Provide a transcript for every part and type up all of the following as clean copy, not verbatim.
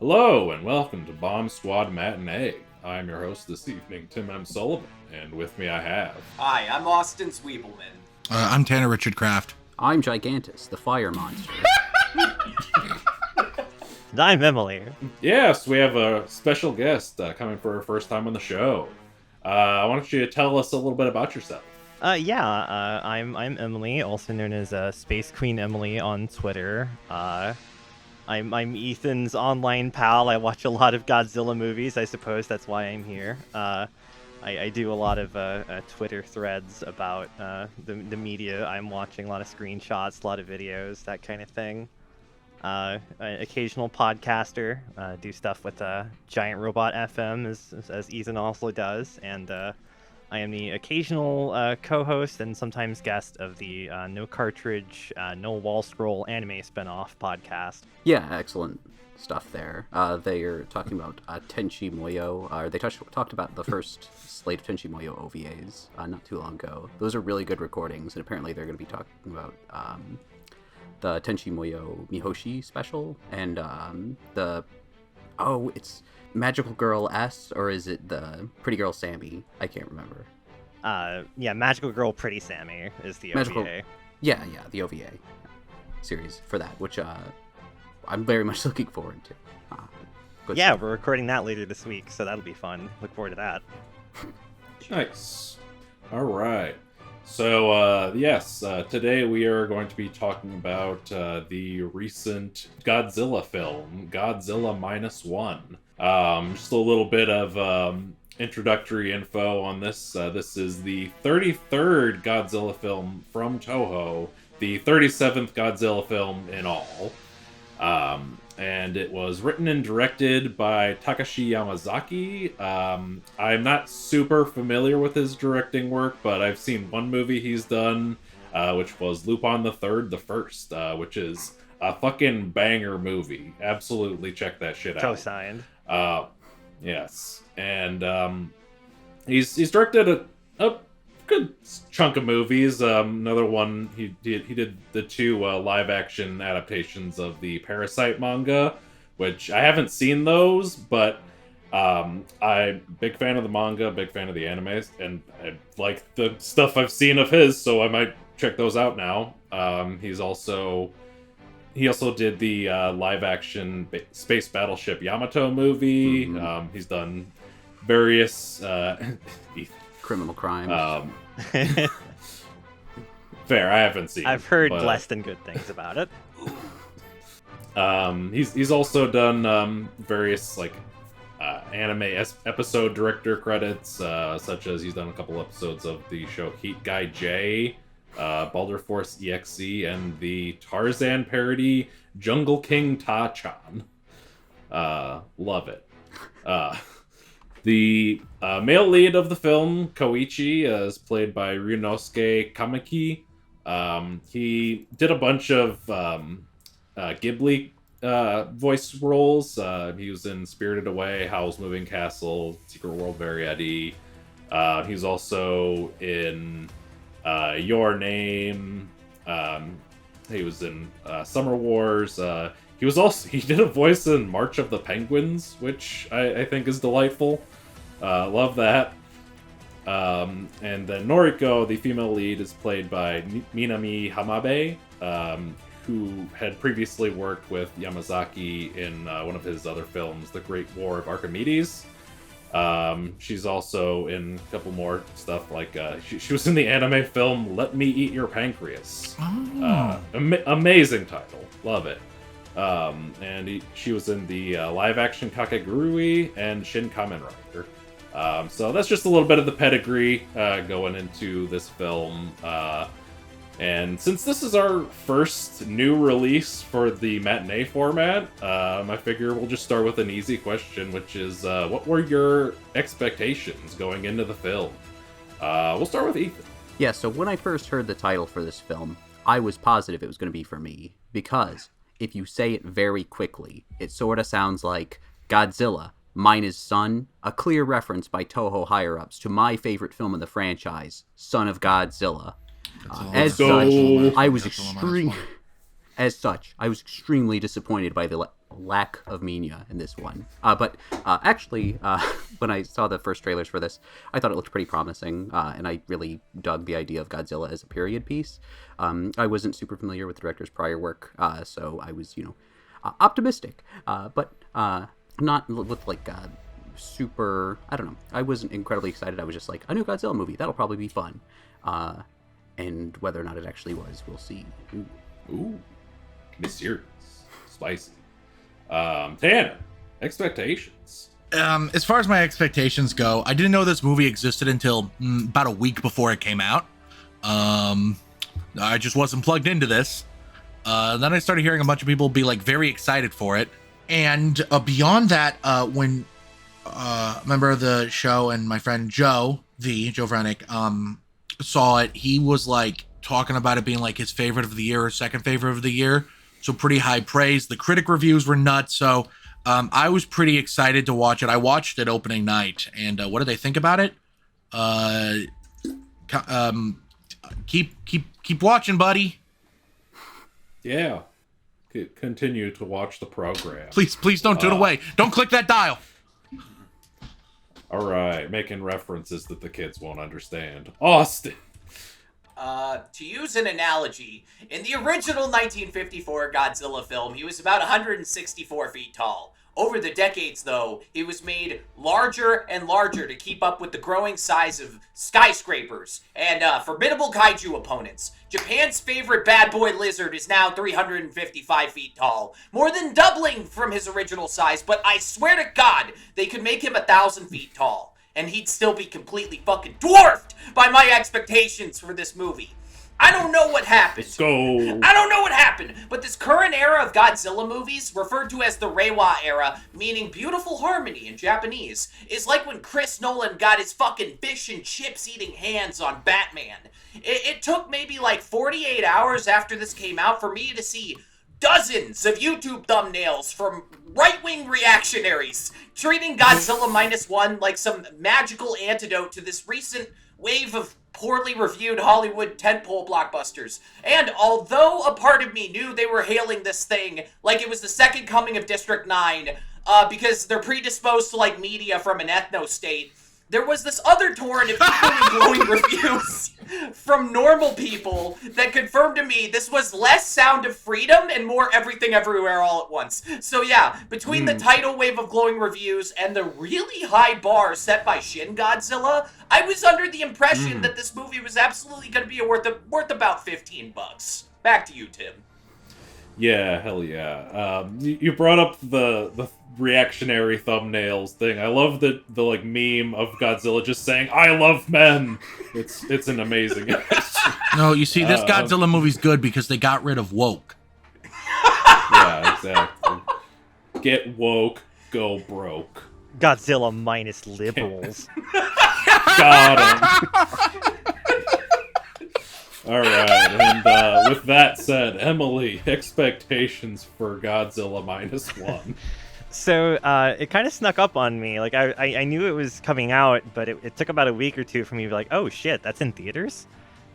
Hello and welcome to Bomb Squad Matinee. I'm your host this evening, Tim M. Sullivan, and with me I have... Hi, I'm Austin Sweebleman. I'm Tanner Richard Kraft. I'm Gigantus, the fire monster. And I'm Emily. Yes, we have a special guest coming for her first time on the show. Why don't you tell us a little bit about yourself? I'm Emily, also known as Space Queen Emily on Twitter. I'm Ethan's online pal. I watch a lot of Godzilla movies. I suppose that's why I'm here. I do a lot of Twitter threads about the media I'm watching, a lot of screenshots, a lot of videos, that kind of thing. An occasional podcaster, do stuff with Giant Robot FM as Ethan also does, and I am the occasional co-host and sometimes guest of the No Cartridge, No Wall Scroll anime spinoff podcast. Yeah, excellent stuff there. They are talking about Tenchi Muyo. They talked about the first slate of Tenchi Muyo OVAs not too long ago. Those are really good recordings, and apparently they're going to be talking about the Tenchi Muyo Mihoshi special and it's Magical Girl S, or is it the Pretty Girl Sammy? I can't remember. Magical Girl Pretty Sammy is the OVA. Yeah, the OVA series for that, which I'm very much looking forward to. Good yeah, stuff. We're recording that later this week, so that'll be fun. Look forward to that. Nice. All right. So, today we are going to be talking about the recent Godzilla film, Godzilla Minus One. Just a little bit of introductory info on this. This is the 33rd Godzilla film from Toho, the 37th Godzilla film in all. And it was written and directed by Takashi Yamazaki. I'm not super familiar with his directing work, but I've seen one movie he's done, which was Lupin the Third, the First, which is a fucking banger movie. Absolutely check that shit out. Co-signed. Yes. And he's directed a good chunk of movies. Another one, he did the two live-action adaptations of the Parasite manga, which I haven't seen those, but I'm big fan of the manga, big fan of the animes, and I like the stuff I've seen of his, so I might check those out now. He also did the live-action space battleship Yamato movie. Mm-hmm. He's done various Criminal crimes. Fair, I haven't seen. I've heard less than good things about it. He's also done various anime episode director credits, such as he's done a couple episodes of the show Heat Guy J, Baldur Force EXE, and the Tarzan parody Jungle King Ta-chan. Love it. The male lead of the film, Koichi, is played by Ryunosuke Kamiki. He did a bunch of Ghibli voice roles. He was in Spirited Away, Howl's Moving Castle, Secret World Variety. He's also in Your Name. He was in Summer Wars. He did a voice in March of the Penguins, which I think is delightful. Love that. And then Noriko, the female lead, is played by Minami Hamabe, who had previously worked with Yamazaki in one of his other films, The Great War of Archimedes. She's also in a couple more stuff, like she was in the anime film Let Me Eat Your Pancreas. Oh. Amazing title. Love it. She was in the live-action Kakegurui and Shin Kamen Rider. So that's just a little bit of the pedigree going into this film. And since this is our first new release for the matinee format, I figure we'll just start with an easy question, which is, what were your expectations going into the film? We'll start with Ethan. Yeah, so when I first heard the title for this film, I was positive it was going to be for me, because if you say it very quickly, it sort of sounds like Godzilla Minus Son, a clear reference by Toho higher-ups to my favorite film in the franchise, Son of Godzilla. As such, I was extremely disappointed by the lack of Minya in this one. But actually, when I saw the first trailers for this, I thought it looked pretty promising, and I really dug the idea of Godzilla as a period piece. I wasn't super familiar with the director's prior work, so I was, optimistic, but not with like super. I don't know. I wasn't incredibly excited. I was just like, a new Godzilla movie. That'll probably be fun. And whether or not it actually was, we'll see. Ooh. Mysterious. Spicy. Tanner, expectations. As far as my expectations go, I didn't know this movie existed until about a week before it came out. I just wasn't plugged into this. Then I started hearing a bunch of people be like very excited for it. And beyond that, when a member of the show and my friend Joe Vranick, saw it, he was like talking about it being like his favorite of the year or second favorite of the year. So pretty high praise. The critic reviews were nuts. So I was pretty excited to watch it. I watched it opening night. And what did they think about it? Keep watching, buddy. Yeah. Continue to watch the program. Please don't tune away. Don't click that dial. All right, making references that the kids won't understand. Austin. To use an analogy, in the original 1954 Godzilla film, he was about 164 feet tall. Over the decades, though, he was made larger and larger to keep up with the growing size of skyscrapers and formidable kaiju opponents. Japan's favorite bad boy lizard is now 355 feet tall, more than doubling from his original size, but I swear to God, they could make him 1,000 feet tall, and he'd still be completely fucking dwarfed by my expectations for this movie. I don't know what happened. Let's go. I don't know what happened, but this current era of Godzilla movies, referred to as the Reiwa era, meaning beautiful harmony in Japanese, is like when Chris Nolan got his fucking fish and chips eating hands on Batman. It took maybe like 48 hours after this came out for me to see dozens of YouTube thumbnails from right-wing reactionaries treating Godzilla Minus One like some magical antidote to this recent wave of poorly reviewed Hollywood tentpole blockbusters. And although a part of me knew they were hailing this thing like it was the second coming of District 9, because they're predisposed to like media from an ethno-state, there was this other torrent of equally glowing reviews from normal people that confirmed to me this was less Sound of Freedom and more Everything Everywhere All at Once. So yeah, between the tidal wave of glowing reviews and the really high bar set by Shin Godzilla, I was under the impression that this movie was absolutely going to be worth about $15. Back to you, Tim. Yeah, hell yeah. You brought up the reactionary thumbnails thing. I love the like meme of Godzilla just saying "I love men." It's an amazing image. No, you see, this Godzilla movie's good because they got rid of woke. Yeah, exactly. Get woke, go broke. Godzilla minus liberals. Got him. All right, and with that said, Emily, expectations for Godzilla Minus One. So it kind of snuck up on me. Like I knew it was coming out, but it took about a week or two for me to be like, oh shit, that's in theaters.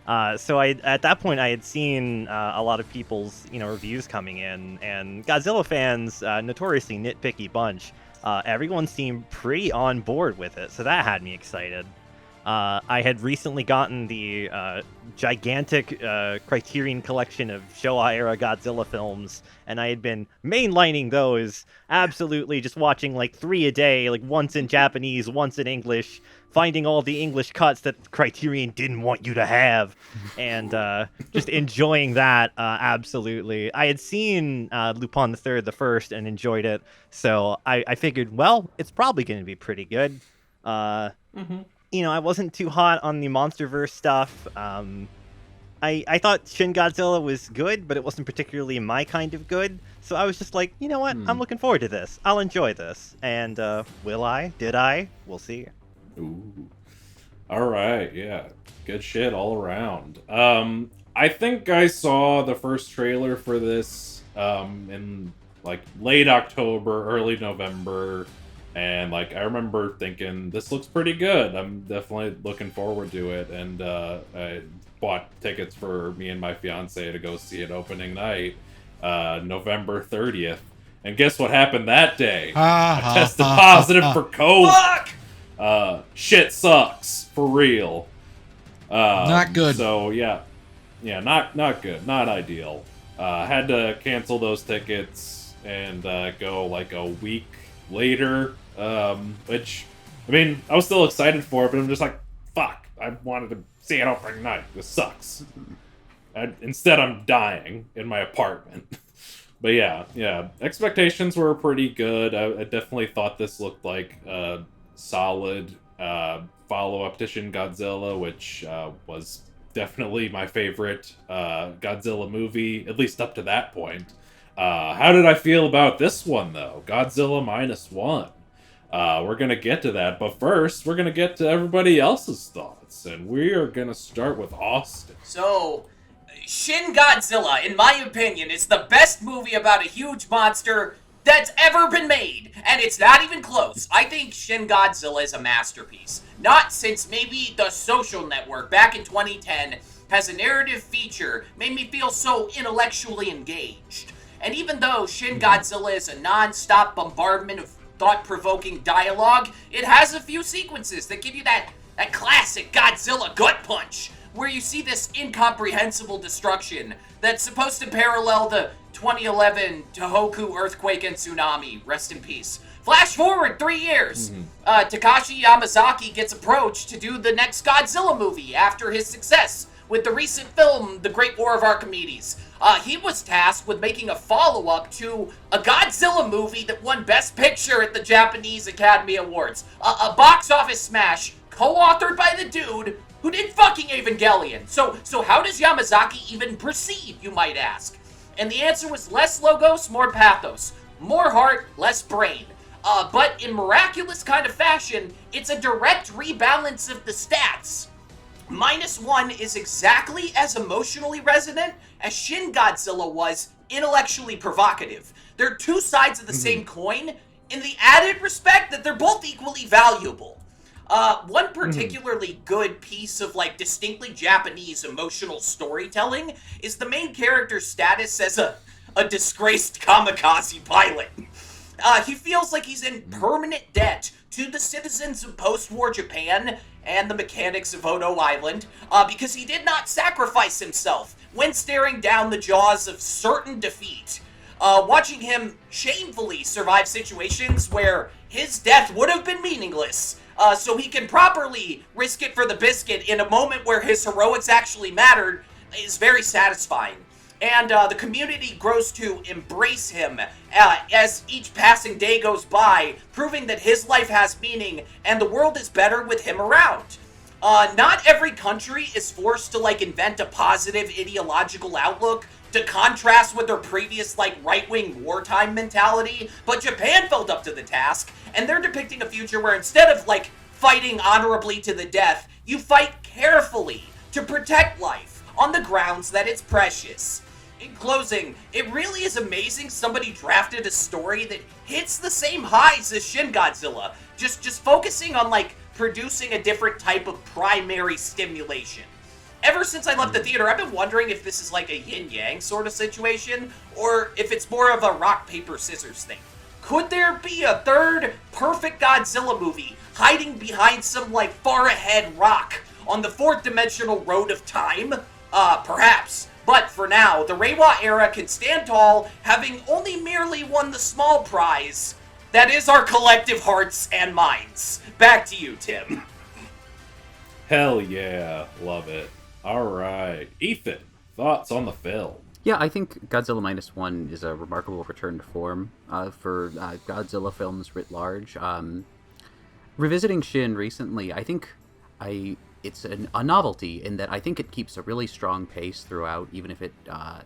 So at that point I had seen a lot of people's reviews coming in, and Godzilla fans, notoriously nitpicky bunch. Everyone seemed pretty on board with it, so that had me excited. I had recently gotten the gigantic Criterion collection of Showa-era Godzilla films, and I had been mainlining those, absolutely just watching like 3 a day, like once in Japanese, once in English, finding all the English cuts that Criterion didn't want you to have, and just enjoying that, absolutely. I had seen Lupin III the first and enjoyed it, so I figured, well, it's probably going to be pretty good. I wasn't too hot on the Monsterverse stuff. I thought Shin Godzilla was good, but it wasn't particularly my kind of good. So I was just like, you know what? I'm looking forward to this. I'll enjoy this. And will I? Did I? We'll see. Ooh. All right, yeah. Good shit all around. I think I saw the first trailer for this in like late October, early November. And like I remember thinking, this looks pretty good. I'm definitely looking forward to it. And I bought tickets for me and my fiance to go see it opening night, November 30th. And guess what happened that day? Ah, I tested positive for COVID. Fuck! Shit sucks for real. Not good. So yeah, not good, not ideal. Had to cancel those tickets and go like a week later. Which, I mean, I was still excited for it, but I'm just like, fuck. I wanted to see it opening night. This sucks. Instead, I'm dying in my apartment. But yeah, expectations were pretty good. I definitely thought this looked like a solid follow-up to Shin Godzilla, which was definitely my favorite Godzilla movie, at least up to that point. How did I feel about this one, though? Godzilla Minus One. We're going to get to that, but first, we're going to get to everybody else's thoughts, and we are going to start with Austin. So, Shin Godzilla, in my opinion, is the best movie about a huge monster that's ever been made, and it's not even close. I think Shin Godzilla is a masterpiece. Not since maybe The Social Network back in 2010 has a narrative feature made me feel so intellectually engaged. And even though Shin Godzilla is a non-stop bombardment of thought-provoking dialogue, it has a few sequences that give you that classic Godzilla gut punch, where you see this incomprehensible destruction that's supposed to parallel the 2011 Tohoku earthquake and tsunami. Rest in peace. Flash forward 3 years. Takashi Yamazaki gets approached to do the next Godzilla movie after his success with the recent film, The Great War of Archimedes. He was tasked with making a follow-up to a Godzilla movie that won Best Picture at the Japanese Academy Awards. A box office smash, co-authored by the dude who did fucking Evangelion. So how does Yamazaki even proceed, you might ask? And the answer was less logos, more pathos. More heart, less brain. But in miraculous kind of fashion, it's a direct rebalance of the stats. Minus One is exactly as emotionally resonant as Shin Godzilla was intellectually provocative. They're two sides of the same coin, in the added respect that they're both equally valuable. One particularly good piece of, like, distinctly Japanese emotional storytelling is the main character's status as a disgraced kamikaze pilot. He feels like he's in permanent debt to the citizens of post-war Japan and the mechanics of Odo Island, because he did not sacrifice himself when staring down the jaws of certain defeat. Watching him shamefully survive situations where his death would have been meaningless, so he can properly risk it for the biscuit in a moment where his heroics actually mattered, is very satisfying. And the community grows to embrace him as each passing day goes by, proving that his life has meaning and the world is better with him around. Not every country is forced to, like, invent a positive ideological outlook to contrast with their previous, like, right-wing wartime mentality, but Japan felt up to the task, and they're depicting a future where instead of, like, fighting honorably to the death, you fight carefully to protect life on the grounds that it's precious. In closing, it really is amazing somebody drafted a story that hits the same highs as Shin Godzilla, just focusing on, like, producing a different type of primary stimulation. Ever since I left the theater, I've been wondering if this is like a yin-yang sort of situation, or if it's more of a rock-paper-scissors thing. Could there be a third perfect Godzilla movie hiding behind some, like, far-ahead rock on the fourth-dimensional road of time? Perhaps. But for now, the Reiwa era can stand tall, having only merely won the small prize. That is our collective hearts and minds. Back to you, Tim. Hell yeah, love it. All right, Ethan, thoughts on the film? Yeah, I think Godzilla Minus One is a remarkable return to form for Godzilla films writ large. Revisiting Shin recently, I think it's a novelty in that I think it keeps a really strong pace throughout, even if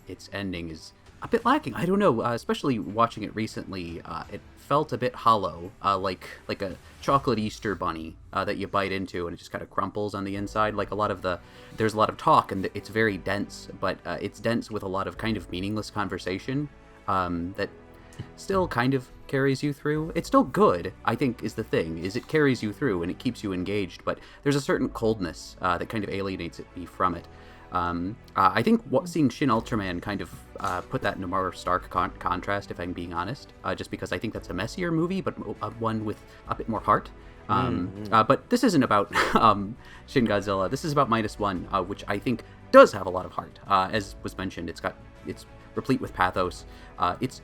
its ending is a bit lacking. I don't know, especially watching it recently, it felt a bit hollow, like a chocolate Easter bunny that you bite into and it just kind of crumples on the inside. Like there's a lot of talk and it's very dense, but it's dense with a lot of kind of meaningless conversation that still kind of carries you through. It's still good, I think, is the thing, is it carries you through and it keeps you engaged, but there's a certain coldness that kind of alienates me from it. I think seeing Shin Ultraman kind of put that in a more stark contrast, if I'm being honest, just because I think that's a messier movie, but one with a bit more heart. But this isn't about Shin Godzilla. This is about Minus One, which I think does have a lot of heart. As was mentioned, it's replete with pathos. It's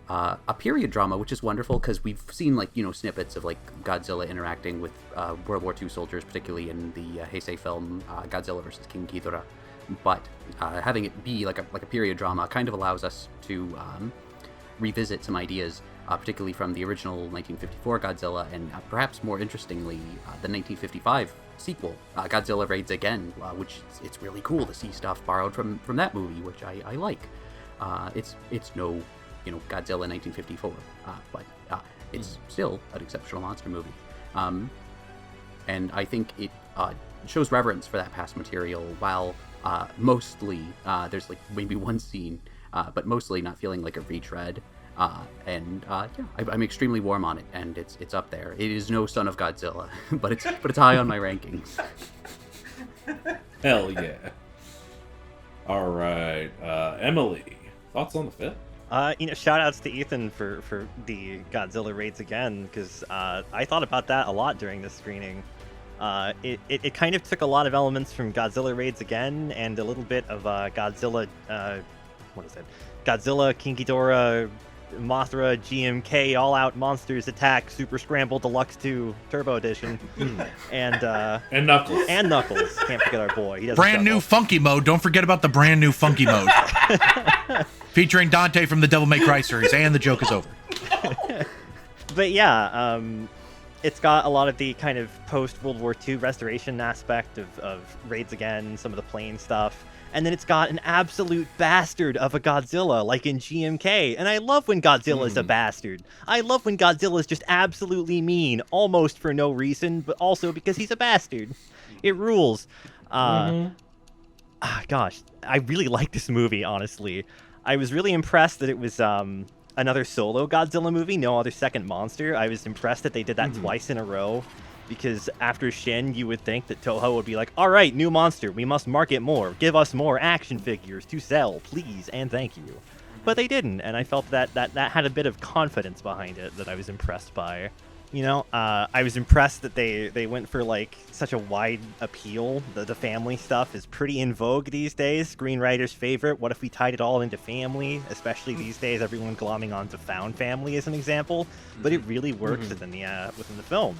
a period drama, which is wonderful because we've seen snippets of Godzilla interacting with World War II soldiers, particularly in the Heisei film Godzilla vs. King Ghidorah. But having it be like a period drama kind of allows us to revisit some ideas, particularly from the original 1954 Godzilla, and perhaps more interestingly, the 1955 sequel, Godzilla Raids Again, which it's really cool to see stuff borrowed from that movie, which I like. It's no Godzilla 1954, but it's still an exceptional monster movie. And I think it shows reverence for that past material while mostly, there's maybe one scene, but mostly not feeling like a retread. I'm extremely warm on it, and it's up there. It is no Son of Godzilla, but it's high on my rankings. Hell yeah. All right, Emily, thoughts on the film? Shout outs to Ethan for the Godzilla Raids Again, because I thought about that a lot during this screening. It kind of took a lot of elements from Godzilla Raids Again and a little bit of Godzilla, Godzilla, King Ghidorah, Mothra, GMK, All Out Monsters Attack, Super Scramble Deluxe 2 Turbo Edition, and Knuckles. And Knuckles. Can't forget our boy. He doesn't brand new funky mode. Don't forget about the brand new funky mode. Featuring Dante from the Devil May Cry series, and the joke is over. But yeah, it's got a lot of the kind of post-World War II restoration aspect of Raids Again, some of the plane stuff. And then it's got an absolute bastard of a Godzilla, like in GMK. And I love when Godzilla is a bastard. I love when Godzilla is just absolutely mean, almost for no reason, but also because he's a bastard. It rules. Gosh, I really like this movie, honestly. I was really impressed that it was another solo Godzilla movie, no other second monster. I was impressed that they did that twice in a row. Because after Shin, you would think that Toho would be like, all right, new monster, we must market more. Give us more action figures to sell, please, and thank you. But they didn't, and I felt that had a bit of confidence behind it that I was impressed by. I was impressed that they went for, such a wide appeal. The family stuff is pretty in vogue these days. Screenwriter's favorite, what if we tied it all into family? Especially these days, everyone glomming onto found family as an example. But it really works within the film.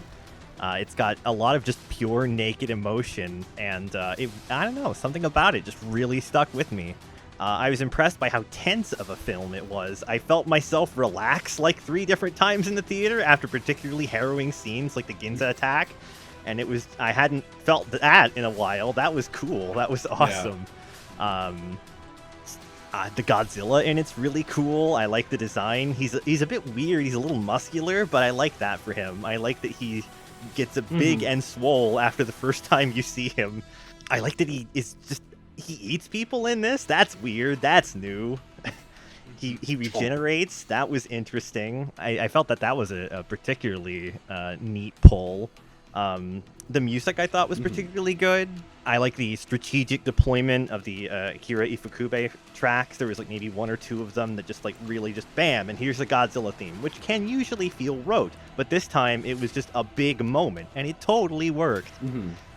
It's got a lot of just pure naked emotion, and I don't know, something about it just really stuck with me. I was impressed by how tense of a film it was. I felt myself relax 3 different times in the theater after particularly harrowing scenes like the Ginza attack, and I hadn't felt that in a while. That was cool. That was awesome. Yeah. The Godzilla in it's really cool. I like the design. He's a bit weird. He's a little muscular, but I like that for him. I like that he gets a big and swole after the first time you see him. I like that he eats people in this. That's weird. That's new. He regenerates. That was interesting. I felt that was a particularly neat pull. The music I thought was particularly good. I like the strategic deployment of the Akira Ifukube tracks. There was maybe 1 or 2 of them that just really just bam, and here's the Godzilla theme, which can usually feel rote, but this time it was just a big moment, and it totally worked.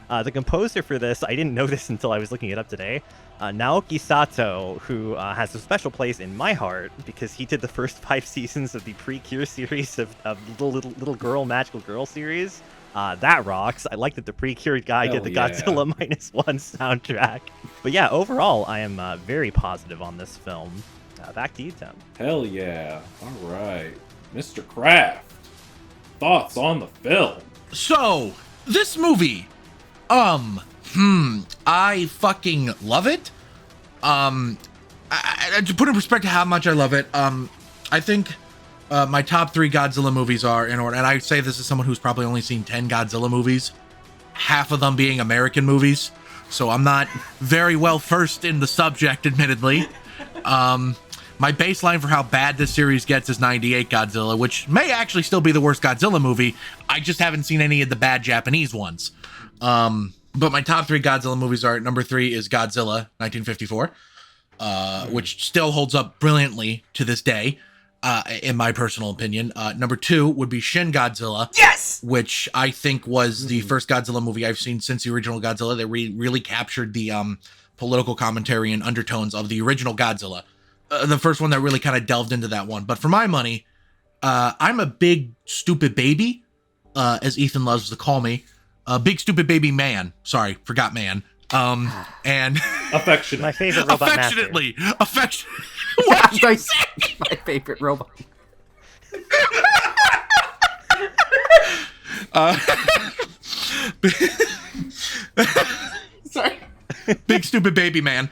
The composer for this, I didn't know this until I was looking it up today. Naoki Sato, who has a special place in my heart because he did the first 5 seasons of the Precure series of Little Girl, Magical Girl series. That rocks. I like that the Precure guy did the Godzilla Minus One soundtrack. But yeah, overall, I am very positive on this film. Back to you, Tim. Hell yeah. All right. Mr. Kraft, thoughts on the film? So, this movie, I fucking love it. To put in perspective how much I love it, I think my top 3 Godzilla movies are in order, and I say this as someone who's probably only seen 10 Godzilla movies, half of them being American movies, so I'm not very well versed in the subject, admittedly. My baseline for how bad this series gets is 98 Godzilla, which may actually still be the worst Godzilla movie. I just haven't seen any of the bad Japanese ones. But my top 3 Godzilla movies are, number 3 is Godzilla 1954, which still holds up brilliantly to this day, in my personal opinion. Number 2 would be Shin Godzilla. Yes! Which I think was the first Godzilla movie I've seen since the original Godzilla that really captured the political commentary and undertones of the original Godzilla. The first one that really kind of delved into that one. But for my money, I'm a big stupid baby, as Ethan loves to call me. Big stupid baby man. Sorry, forgot man. And Affectionate. My favorite robot affectionately, master. what did you say? My favorite robot. Sorry. Big stupid baby man.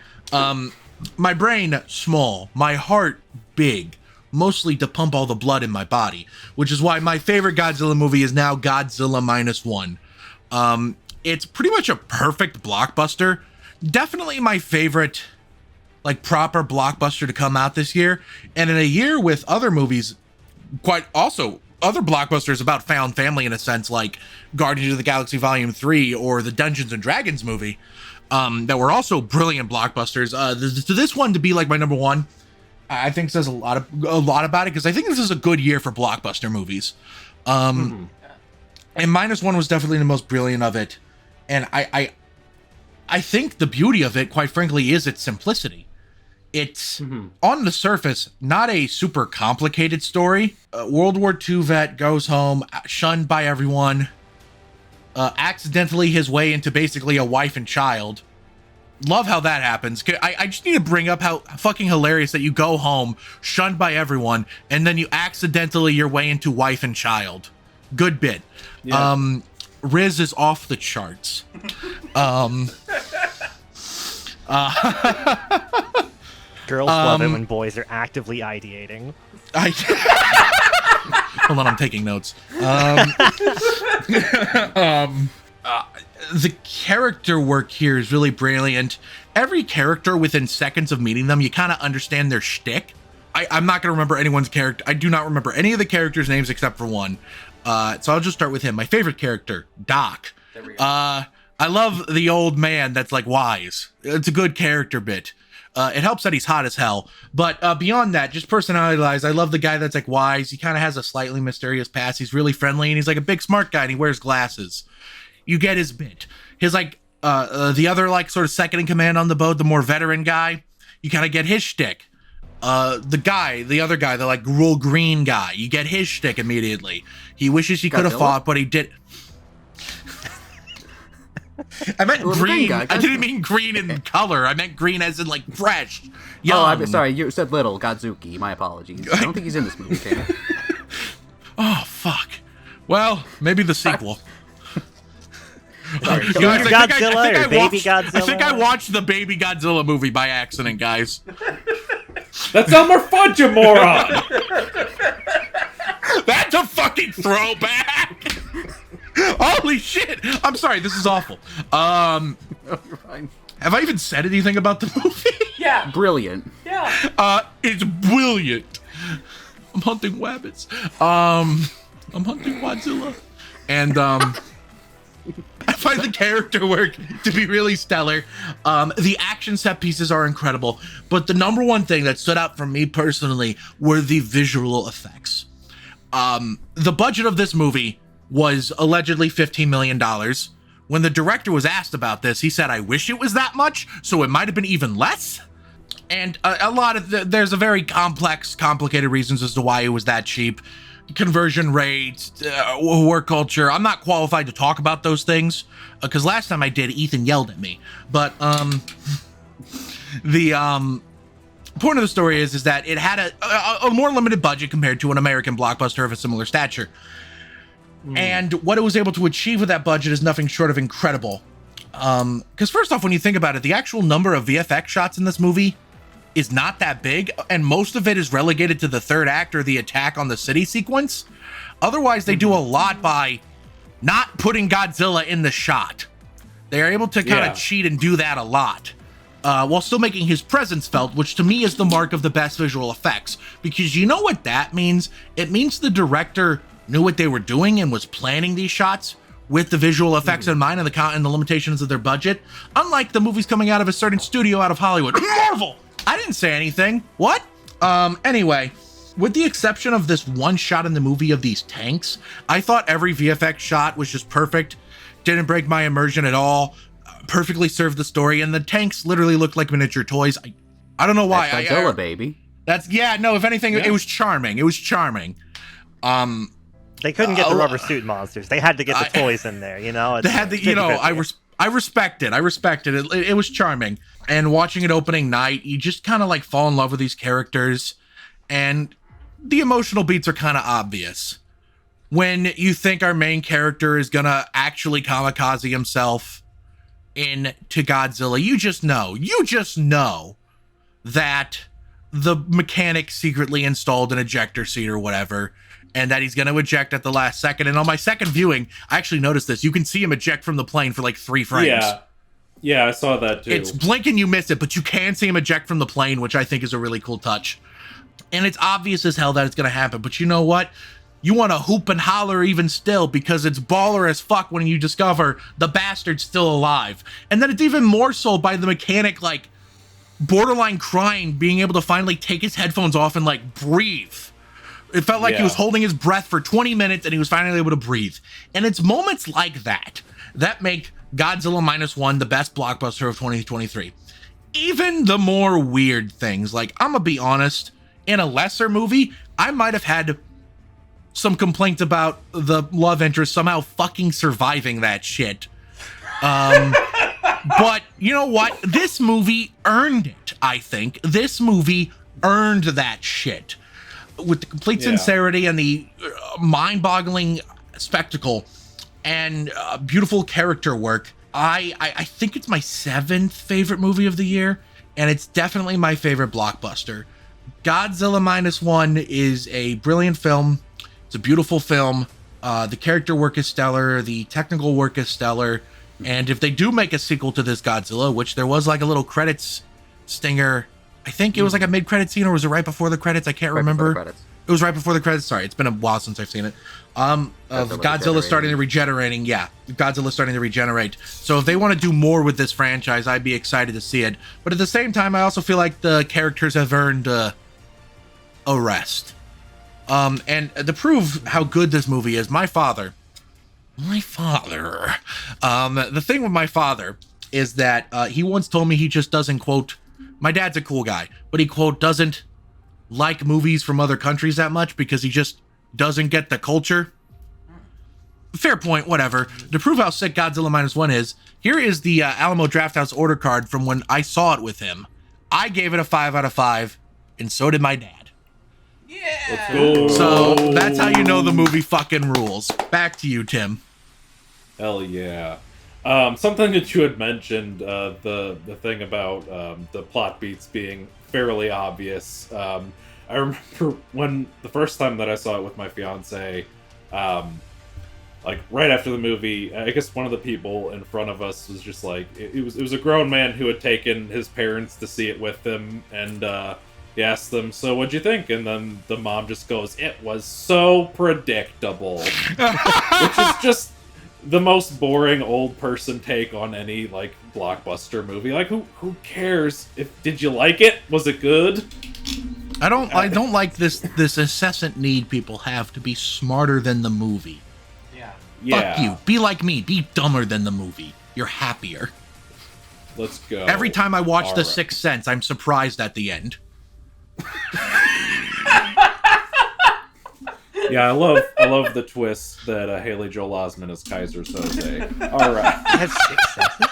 My brain small, my heart big, mostly to pump all the blood in my body, which is why my favorite Godzilla movie is now Godzilla Minus One. It's pretty much a perfect blockbuster. Definitely my favorite, like, proper blockbuster to come out this year. And in a year with other movies, quite also other blockbusters about found family in a sense, like Guardians of the Galaxy Volume 3 or the Dungeons and Dragons movie, that were also brilliant blockbusters. This one to be like my number one, I think says a lot about it, because I think this is a good year for blockbuster movies. And Minus One was definitely the most brilliant of it. And I think the beauty of it, quite frankly, is its simplicity. It's, on the surface, not a super complicated story. World War II vet goes home, shunned by everyone, accidentally his way into basically a wife and child. Love how that happens. I just need to bring up how fucking hilarious that you go home, shunned by everyone, and then you accidentally your way into wife and child. Good bit. Yeah. Riz is off the charts. Girls love it when boys are actively ideating. Hold on, I'm taking notes. The character work here is really brilliant. Every character, within seconds of meeting them, you kind of understand their shtick. I'm not going to remember anyone's character. I do not remember any of the characters' names except for one. So I'll just start with him. My favorite character, Doc. There we go. I love the old man that's like wise. It's a good character bit. It helps that he's hot as hell. But beyond that, just personality-wise, I love the guy that's like wise. He kind of has a slightly mysterious past. He's really friendly, and he's like a big smart guy, and he wears glasses. You get his bit. His like the other like sort of second in command on the boat, the more veteran guy, you kind of get his shtick. The other guy, the like real green guy, you get his shtick immediately. He wishes he could have fought, but he did. I meant green. I didn't mean green in color. I meant green as in like fresh. Young. Oh, I'm sorry. You said little Godzuki. My apologies. I don't think he's in this movie, Taylor. Oh fuck. Well, maybe the sequel. Sorry, Guys, Godzilla or Baby Godzilla? I think I watched the Baby Godzilla movie by accident, guys. That's Elmer Fudd, you moron! That's a fucking throwback! Holy shit! I'm sorry, this is awful. No, you're fine. Have I even said anything about the movie? Yeah. Brilliant. Yeah. It's brilliant. I'm hunting wabbits. I'm hunting Godzilla. And, I find the character work to be really stellar. The action set pieces are incredible, but the number one thing that stood out for me personally were the visual effects. The budget of this movie was allegedly $15 million. When the director was asked about this, he said, "I wish it was that much, so it might have been even less." And there's a very complicated reasons as to why it was that cheap. Conversion rates, work culture. I'm not qualified to talk about those things because last time I did, Ethan yelled at me. But the point of the story is that it had a more limited budget compared to an American blockbuster of a similar stature. And what it was able to achieve with that budget is nothing short of incredible. Because first off, when you think about it, the actual number of VFX shots in this movie is not that big, and most of it is relegated to the third act or the attack on the city sequence. Otherwise, they do a lot by not putting Godzilla in the shot. They are able to kind of cheat and do that a lot, while still making his presence felt, which to me is the mark of the best visual effects. Because you know what that means? It means the director knew what they were doing and was planning these shots with the visual effects in mind and the limitations of their budget, unlike the movies coming out of a certain studio out of Hollywood. Marvel! I didn't say anything. What? Anyway, with the exception of this one shot in the movie of these tanks, I thought every VFX shot was just perfect. Didn't break my immersion at all. Perfectly served the story, and the tanks literally looked like miniature toys. I don't know why. That's Godzilla, baby. If anything, it was charming. It was charming. They couldn't get the rubber suit monsters. They had to get the toys in there, you know? They had the, you know, I respect it. I respected it. It was charming. And watching it opening night, you just kind of like fall in love with these characters. And the emotional beats are kind of obvious. When you think our main character is going to actually kamikaze himself into Godzilla, you just know that the mechanic secretly installed an ejector seat or whatever, and that he's going to eject at the last second. And on my second viewing, I actually noticed this. You can see him eject from the plane for like 3 frames. Yeah, I saw that too. It's blink and you miss it, but you can see him eject from the plane, which I think is a really cool touch. And it's obvious as hell that it's going to happen. But you know what? You want to hoop and holler even still, because it's baller as fuck when you discover the bastard's still alive. And then it's even more so by the mechanic, like, borderline crying, being able to finally take his headphones off and, like, breathe. It felt like he was holding his breath for 20 minutes and he was finally able to breathe. And it's moments like that that make Godzilla Minus One the best blockbuster of 2023. Even the more weird things, like, I'm gonna be honest, in a lesser movie, I might have had some complaints about the love interest somehow fucking surviving that shit. But you know what? This movie earned it, I think. This movie earned that shit. With the complete sincerity and the mind-boggling spectacle and beautiful character work, I think it's my 7th favorite movie of the year, and it's definitely my favorite blockbuster. Godzilla Minus One is a brilliant film. It's a beautiful film. The character work is stellar. The technical work is stellar. And if they do make a sequel to this Godzilla, which there was like a little credits stinger, I think it was like a mid-credit scene, or was it right before the credits? I can't remember. It was right before the credits. Sorry, it's been a while since I've seen it. Of Godzilla starting to regenerating. Yeah, Godzilla starting to regenerate. So if they want to do more with this franchise, I'd be excited to see it. But at the same time, I also feel like the characters have earned a rest. And to prove how good this movie is, my father, the thing with my father is that he once told me he just doesn't, quote, my dad's a cool guy, but he, quote, doesn't like movies from other countries that much because he just doesn't get the culture. Fair point, whatever. To prove how sick Godzilla Minus One is, here is the Alamo Drafthouse order card from when I saw it with him. I gave it a 5 out of 5, and so did my dad. Yeah. Let's go. So that's how you know the movie fucking rules. Back to you, Tim. Hell yeah. Something that you had mentioned, the thing about the plot beats being fairly obvious. I remember when the first time that I saw it with my fiance, like right after the movie, I guess one of the people in front of us was just like, it was a grown man who had taken his parents to see it with him, and he asked them, so what'd you think? And then the mom just goes, it was so predictable. Which is just the most boring old person take on any, like, blockbuster movie. Like, who cares? Did you like it? Was it good? I don't like this incessant need people have to be smarter than the movie. Yeah. Fuck you. Be like me. Be dumber than the movie. You're happier. Let's go. Every time I watch All The right. Sixth Sense, I'm surprised at the end. Yeah, I love the twist that Haley Joel Osment is Kaiser Soze. All right. That's 6 senses.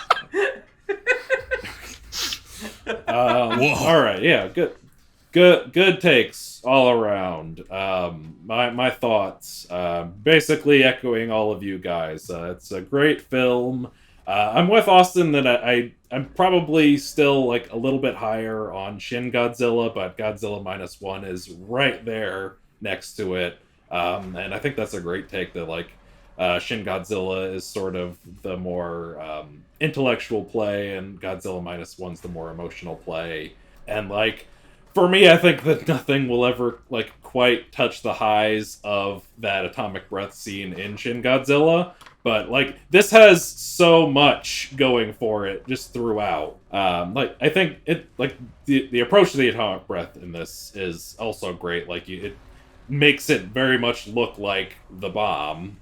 All right. Yeah. Good takes all around. My thoughts, basically echoing all of you guys. It's a great film. I'm with Austin that I'm probably still like a little bit higher on Shin Godzilla, but Godzilla Minus One is right there next to it. And I think that's a great take that like Shin Godzilla is sort of the more intellectual play, and Godzilla Minus One's the more emotional play. And like, for me, I think that nothing will ever like quite touch the highs of that atomic breath scene in Shin Godzilla. But like this has so much going for it just throughout. Like I think it like the approach to the atomic breath in this is also great. Like it makes it very much look like the bomb,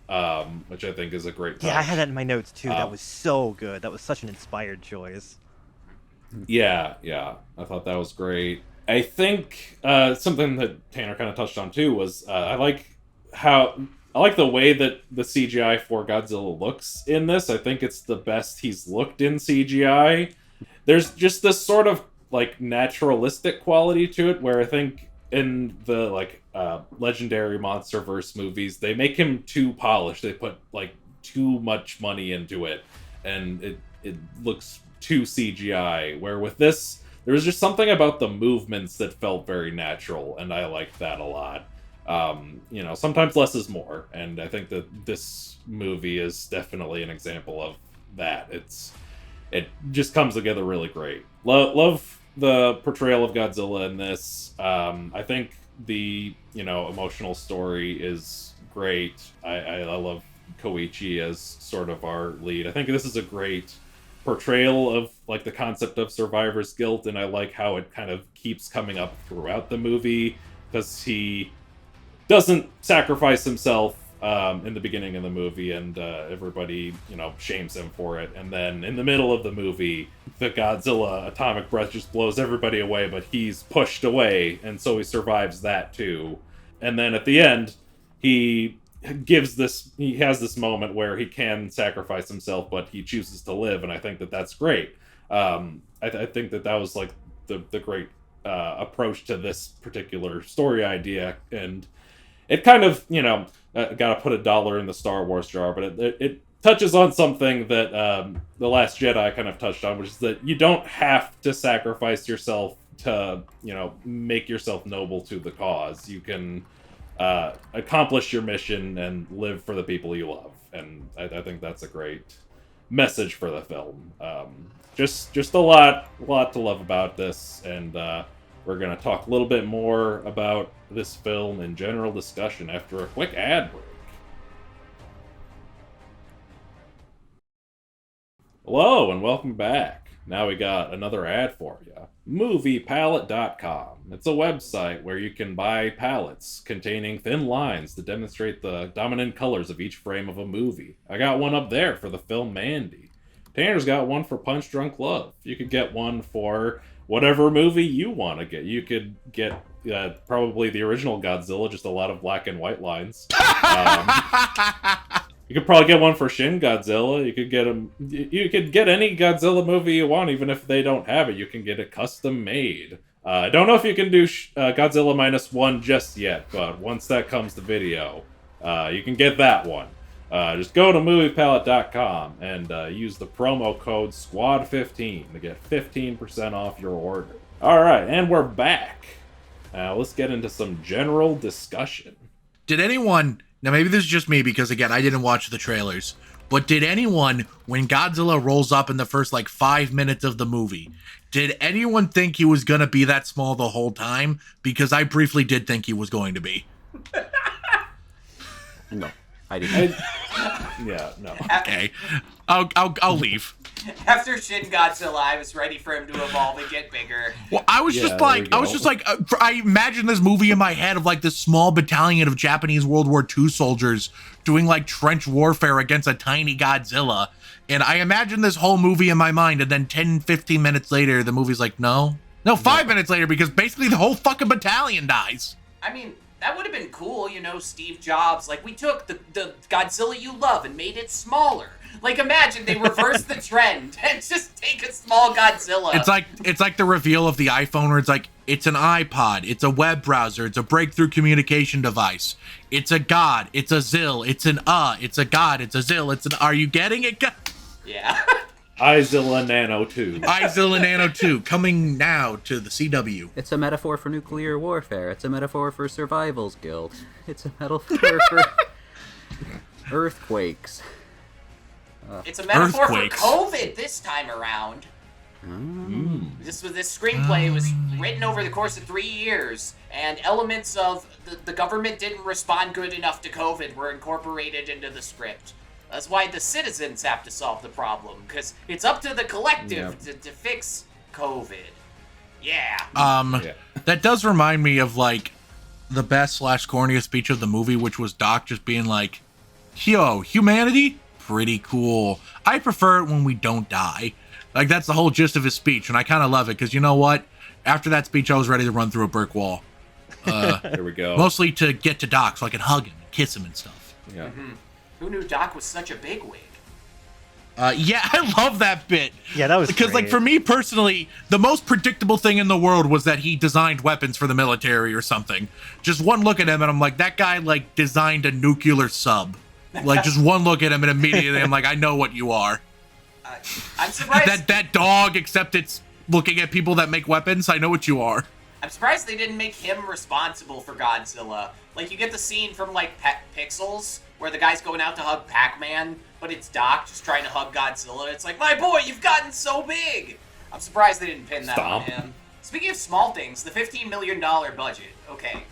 which I think is a great touch. Yeah, I had that in my notes too. That was so good. That was such an inspired choice. Yeah, I thought that was great. I think something that Tanner kind of touched on too was I like the way that the CGI for Godzilla looks in this. I think it's the best he's looked in CGI. There's just this sort of like naturalistic quality to it where I think in the like legendary Monsterverse movies they make him too polished. They put like too much money into it and it looks too CGI, where with this there was just something about the movements that felt very natural, and I liked that a lot. Sometimes less is more, and I think that this movie is definitely an example of that. It just comes together really great. Love the portrayal of Godzilla in this. I think the emotional story is great. I love Koichi as sort of our lead. I think this is a great portrayal of like the concept of survivor's guilt, and I like how it kind of keeps coming up throughout the movie because he doesn't sacrifice himself in the beginning of the movie, and everybody shames him for it, and then in the middle of the movie the Godzilla atomic breath just blows everybody away, but he's pushed away, and so he survives that too. And then at the end he has this moment where he can sacrifice himself, but he chooses to live, and I think that that's great. I think that was like the great approach to this particular story idea, and it kind of gotta put $1 in the Star Wars jar, but it touches on something that The Last Jedi kind of touched on, which is that you don't have to sacrifice yourself to make yourself noble to the cause. You can accomplish your mission and live for the people you love, and I think that's a great message for the film. Just a lot to love about this, and we're gonna talk a little bit more about this film in general discussion after a quick ad break. Hello and welcome back. Now we got another ad for you. MoviePalette.com. It's a website where you can buy palettes containing thin lines to demonstrate the dominant colors of each frame of a movie. I got one up there for the film Mandy. Tanner's got one for Punch Drunk Love. You could get one for whatever movie you want to get. You could get probably the original Godzilla, just a lot of black and white lines. You could probably get one for Shin Godzilla. You could get any Godzilla movie you want, even if they don't have it. You can get it custom made. I don't know if you can do Godzilla Minus One just yet, but once that comes to video, you can get that one. Just go to MoviePalette.com and use the promo code SQUAD15 to get 15% off your order. Alright, and we're back. Let's get into some general discussion. Did anyone, now maybe this is just me because again, I didn't watch the trailers, but did anyone, when Godzilla rolls up in the first 5 minutes of the movie, did anyone think he was going to be that small the whole time? Because I briefly did think he was going to be. No, I didn't. Yeah, no. Okay, I'll leave. After Shin Godzilla, I was ready for him to evolve and get bigger. Well, I was just I imagine this movie in my head of this small battalion of Japanese World War II soldiers doing trench warfare against a tiny Godzilla. And I imagine this whole movie in my mind, and then 10, 15 minutes later, the movie's no, 5 minutes later, because basically the whole fucking battalion dies. I mean, that would have been cool, Steve Jobs. We took the Godzilla you love and made it smaller. Imagine they reverse the trend and just take a small Godzilla. It's like the reveal of the iPhone where it's an iPod, it's a web browser, it's a breakthrough communication device, it's a god, it's a zill, it's an it's a god, it's a zill, it's an are you getting it? Yeah. iZilla Nano 2. iZilla Nano 2 coming now to the CW. It's a metaphor for nuclear warfare. It's a metaphor for survival's guilt. It's a metaphor for earthquakes. It's a metaphor Earthquakes. for COVID this time around. This screenplay was written over the course of 3 years, and elements of the government didn't respond good enough to COVID were incorporated into the script. That's why the citizens have to solve the problem, because it's up to the collective to fix COVID. Yeah. That does remind me of like the best / corniest speech of the movie, which was Doc just being like, "Yo, humanity, pretty cool. I prefer it when we don't die." Like that's the whole gist of his speech, and I kind of love it because you know what? After that speech, I was ready to run through a brick wall. There we go. Mostly to get to Doc so I can hug him and kiss him and stuff. Yeah. Who knew Doc was such a bigwig? Yeah, I love that bit. Yeah, that was because, great. like, for me personally, the most predictable thing in the world was that he designed weapons for the military or something. Just one look at him, and I'm like, that guy like designed a nuclear sub. Like, just one look at him, and immediately I'm like, I know what you are. I'm surprised. that dog, except it's looking at people that make weapons. I know what you are. I'm surprised they didn't make him responsible for Godzilla. Like, you get the scene from, like, Pixels, where the guy's going out to hug Pac-Man, but it's Doc just trying to hug Godzilla. It's like, my boy, you've gotten so big! I'm surprised they didn't pin that on him. Speaking of small things, the $15 million budget. Okay.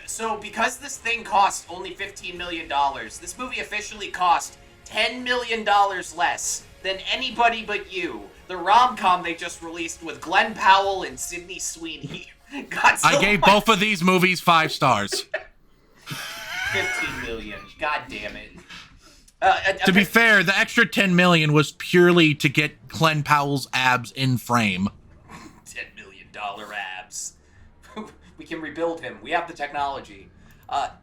So, because this thing cost only $15 million, this movie officially cost $10 million less than Anybody But You, the rom-com they just released with Glenn Powell and Sydney Sweeney. Godzilla I gave both of these movies 5 stars. 15 million. God damn it. To be fair, the extra 10 million was purely to get Glenn Powell's abs in frame. $10 million abs. We can rebuild him. We have the technology.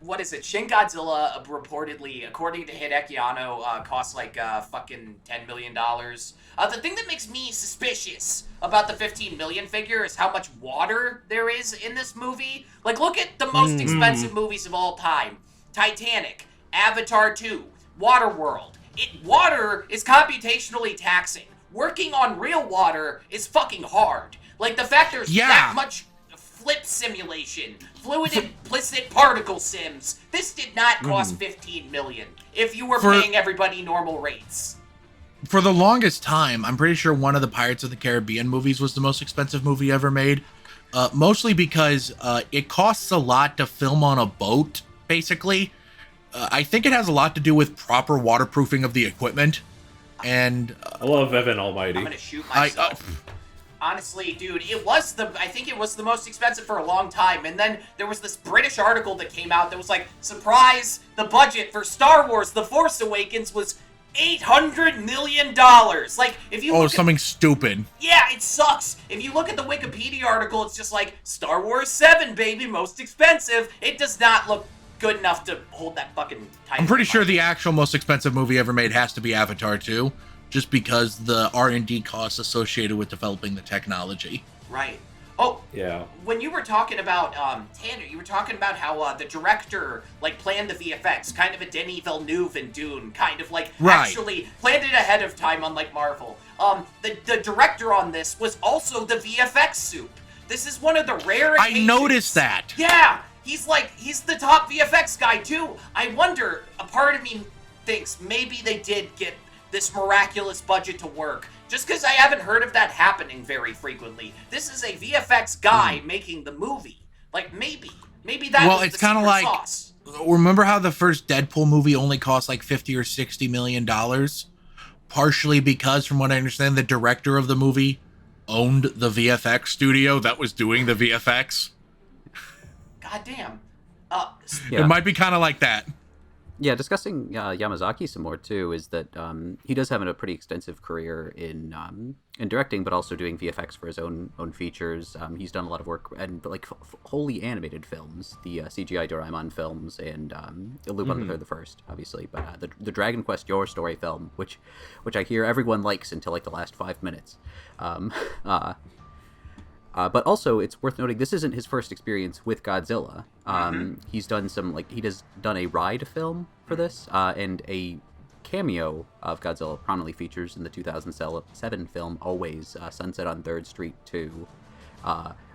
What is it? Shin Godzilla reportedly, according to Hideki Anno, costs like fucking $10 million. The thing that makes me suspicious about the 15 million figure is how much water there is in this movie. Like, look at the most expensive movies of all time. Titanic, Avatar 2, Waterworld. Water is computationally taxing. Working on real water is fucking hard. Like, the fact there's that much flip simulation, fluid implicit particle sims. This did not cost 15 million if you were paying everybody normal rates. For the longest time, I'm pretty sure one of the Pirates of the Caribbean movies was the most expensive movie ever made. Mostly because it costs a lot to film on a boat, basically. I think it has a lot to do with proper waterproofing of the equipment. And I love Evan Almighty. I'm gonna shoot myself. Honestly, dude, I think it was the most expensive for a long time, and then there was this British article that came out that was like, surprise, the budget for Star Wars The Force Awakens was $800 million. Like, if you look something stupid. Yeah, it sucks. If you look at the Wikipedia article, it's just like, Star Wars 7, baby, most expensive. It does not look good enough to hold that fucking title. I'm pretty sure the actual most expensive movie ever made has to be Avatar 2. Just because the R&D costs associated with developing the technology. Right. Oh, yeah. When you were talking about, Tanner, you were talking about how the director, like, planned the VFX, kind of a Denis Villeneuve in Dune, kind of, like, actually planned it ahead of time, unlike Marvel. The director on this was also the VFX soup. This is one of the rare occasions. I noticed that. Yeah! He's the top VFX guy, too. I wonder, a part of me thinks maybe they did get this miraculous budget to work. Just because I haven't heard of that happening very frequently. This is a VFX guy making the movie. Like, maybe that was it's the kind of secret like, sauce. Remember how the first Deadpool movie only cost like $50 or $60 million? Partially because, from what I understand, the director of the movie owned the VFX studio that was doing the VFX. God damn. It might be kind of like that. Yeah, discussing Yamazaki some more too is that he does have a pretty extensive career in directing, but also doing VFX for his own features. He's done a lot of work and like wholly animated films, the CGI Doraemon films, and Lupin the First, obviously. But the Dragon Quest Your Story film, which I hear everyone likes until like the last 5 minutes. But also, it's worth noting this isn't his first experience with Godzilla. He's done done a ride film for this, and a cameo of Godzilla prominently features in the 2007 film Always, Sunset on 3rd Street 2,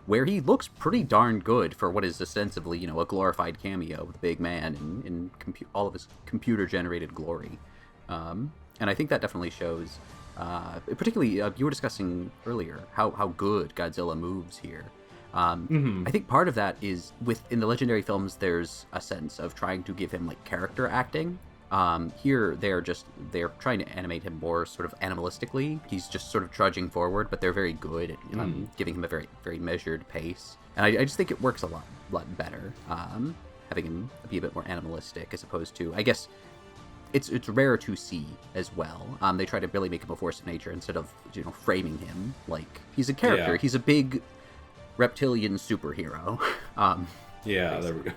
where he looks pretty darn good for what is ostensibly, a glorified cameo of the big man in all of his computer-generated glory. And I think that definitely shows... particularly, you were discussing earlier how good Godzilla moves here. I think part of that is in the legendary films, there's a sense of trying to give him like character acting, Here they're trying to animate him more sort of animalistically. He's just sort of trudging forward, but they're very good at giving him a very, very measured pace. And I just think it works a lot better, having him be a bit more animalistic as opposed to, I guess, it's rare to see as well. They try to really make him a force of nature instead of, framing him like he's a character. Yeah. He's a big reptilian superhero. Yeah, there we go.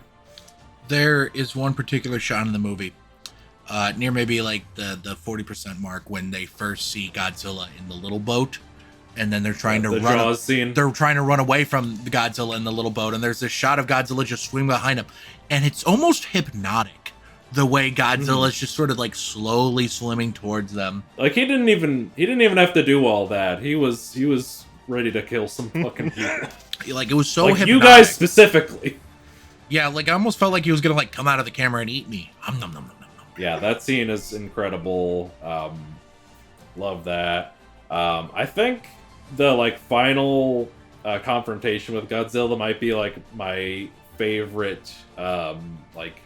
There is one particular shot in the movie, near maybe like the 40% mark, when they first see Godzilla in the little boat, and then they're trying to run. Jaws scene. They're trying to run away from the Godzilla in the little boat, and there's this shot of Godzilla just swimming behind him, and it's almost hypnotic the way Godzilla is just sort of like slowly swimming towards them. Like he didn't even have to do all that. He was ready to kill some fucking people. Like it was so like hypnotic. you guys specifically. Yeah, like I almost felt like he was gonna like come out of the camera and eat me. Nom, nom, nom, nom, nom. Yeah, that scene is incredible. Love that. I think the like final confrontation with Godzilla might be like my favorite like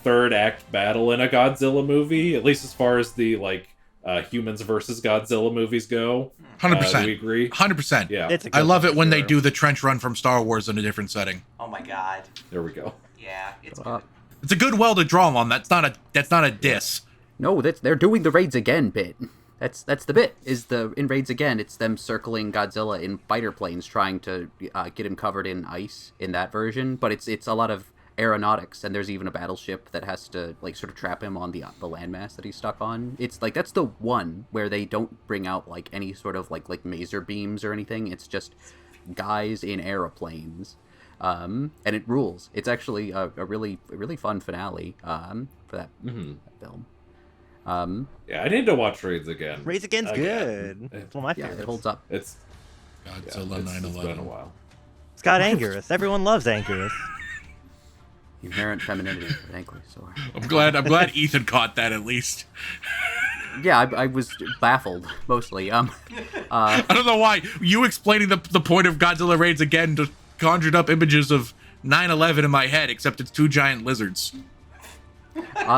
third act battle in a Godzilla movie, at least as far as the like humans versus Godzilla movies go. 100%. Do we agree? 100%. Yeah. It's a good I love one, it when they sure. do the trench run from Star Wars in a different setting. Oh my god. There we go. Yeah, it's good. It's a good well to draw on. That's not a diss. No, they're doing the raids again bit. That's the bit. In raids again, it's them circling Godzilla in fighter planes, trying to get him covered in ice in that version. But it's a lot of aeronautics, and there's even a battleship that has to like sort of trap him on the landmass that he's stuck on. It's like that's the one where they don't bring out like any sort of like maser beams or anything. It's just guys in aeroplanes. And it rules. It's actually a really fun finale for that film. Yeah, I need to watch Raids again. Raids Again's good. It's one of my Yeah, favorites. it holds up. It's Godzilla it's 9/11. been a while. It's got Anguirus. Everyone loves Anguirus. Inherent femininity, frankly. So I'm glad Ethan caught that at least. yeah, I was baffled mostly. I don't know why you explaining the point of Godzilla Raids Again just conjured up images of 9/11 in my head, except it's two giant lizards.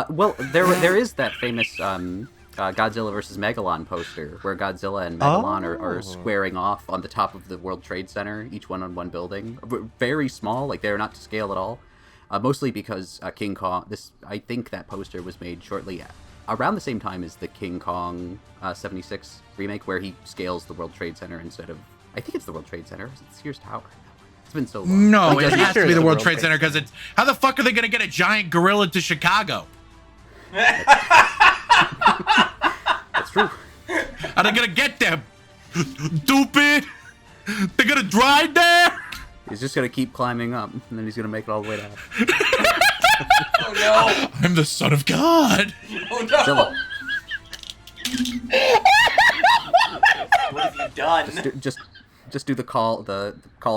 Well, there is that famous Godzilla versus Megalon poster where Godzilla and Megalon are squaring off on the top of the World Trade Center, each one on one building. Very small, like they're not to scale at all. Mostly because King Kong. I think that poster was made shortly around the same time as the King Kong 76 remake, where he scales the World Trade Center instead of. I think it's the World Trade Center. It's Sears Tower. It's been so long. No, Like, it has to be the World Trade Trade Center because it's how the fuck are they gonna get a giant gorilla to Chicago? That's true. How are they gonna get them? Stupid! They're gonna drive there? He's just gonna keep climbing up, and then he's gonna make it all the way down. Oh no! I'm the son of God. Oh no! Zilla, What have you done? just do the call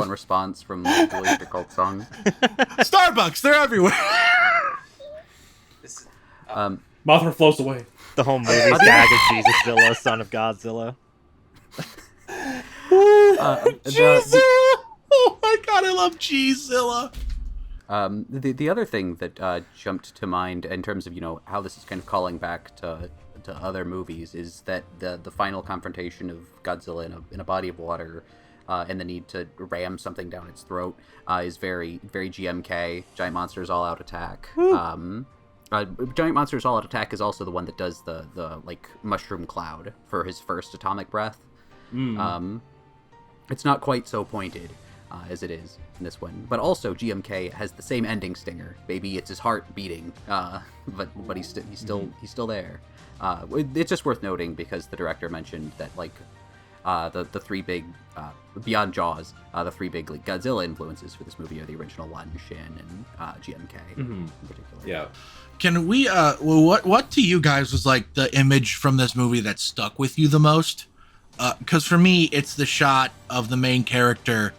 and response from the Laser Cult song. Starbucks, they're everywhere. This is- Mothra flows away. The whole movie's gag is Jesus Zilla, son of Godzilla. Oh my God, I love Cheezilla. The other thing that jumped to mind in terms of how this is kind of calling back to other movies is that the final confrontation of Godzilla in a body of water and the need to ram something down its throat is very very GMK. Giant Monsters All Out Attack. Giant Monsters All Out Attack is also the one that does the like mushroom cloud for his first atomic breath. It's not quite so pointed as it is in this one, but also GMK has the same ending stinger. Maybe it's his heart beating, but he's still there. It's just worth noting because the director mentioned that like the three big beyond Jaws, the three big like Godzilla influences for this movie are the original one, Shin, and GMK in particular. Yeah. Can we what to you guys was like the image from this movie that stuck with you the most? Because for me, it's the shot of the main character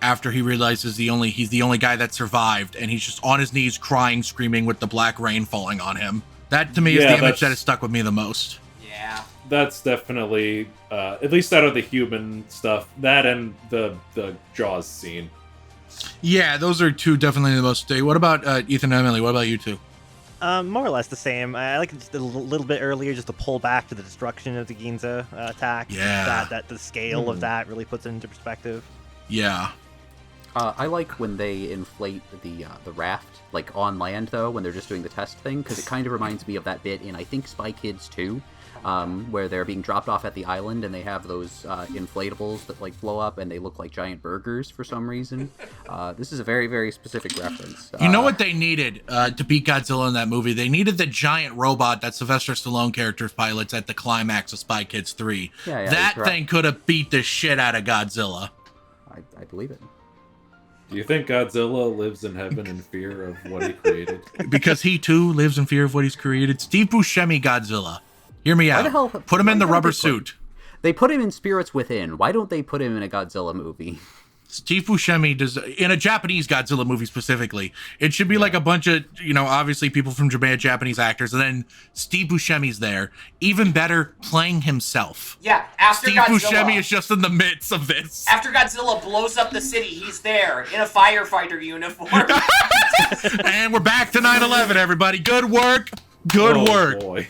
after he realizes he's the only guy that survived, and he's just on his knees crying, screaming with the black rain falling on him. That to me is the image that has stuck with me the most. Yeah. That's definitely, at least out of the human stuff, that and the Jaws scene. Yeah, those are two definitely the most. What about Ethan and Emily? What about you two? More or less the same. I like it just a little bit earlier, just to pull back to the destruction of the Ginza attack. Yeah. That the scale of that really puts it into perspective. Yeah. I like when they inflate the raft, like on land though, when they're just doing the test thing, because it kind of reminds me of that bit in, I think, Spy Kids 2, where they're being dropped off at the island and they have those inflatables that like blow up and they look like giant burgers for some reason. This is a very, very specific reference. You know what they needed to beat Godzilla in that movie? They needed the giant robot that Sylvester Stallone characters pilots at the climax of Spy Kids 3. Yeah, that thing could have beat the shit out of Godzilla. I believe it. Do you think Godzilla lives in heaven in fear of what he created? Because he too lives in fear of what he's created. Steve Buscemi Godzilla. Hear me out. the hell- Put him in the why rubber don't they put- suit. They put him in Spirits Within. Why don't they put him in a Godzilla movie? Steve Buscemi does in a Japanese Godzilla movie specifically. It should be like a bunch of, obviously people from Japan, Japanese actors, and then Steve Buscemi's there. Even better, playing himself. Yeah, after Steve Godzilla, Buscemi is just in the midst of this. after Godzilla blows up the city, he's there in a firefighter uniform. And we're back to 9/11, everybody. Good work. Good Oh, work. boy.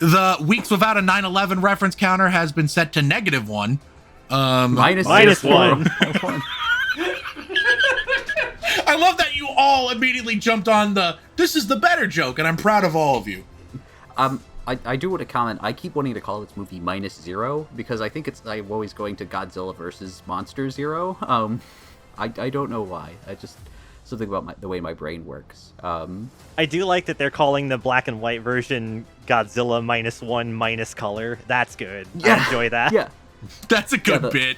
The weeks without a 9/11 reference counter has been set to -1. Minus one. I love that you all immediately jumped on this is the better joke, and I'm proud of all of you. I do want to comment. I keep wanting to call this movie -0 because I think I'm always going to Godzilla versus Monster Zero. I don't know why. I just something about the way my brain works. I do like that they're calling the black and white version Godzilla -1 minus color. That's good. I enjoy that. Yeah, That's a good bit.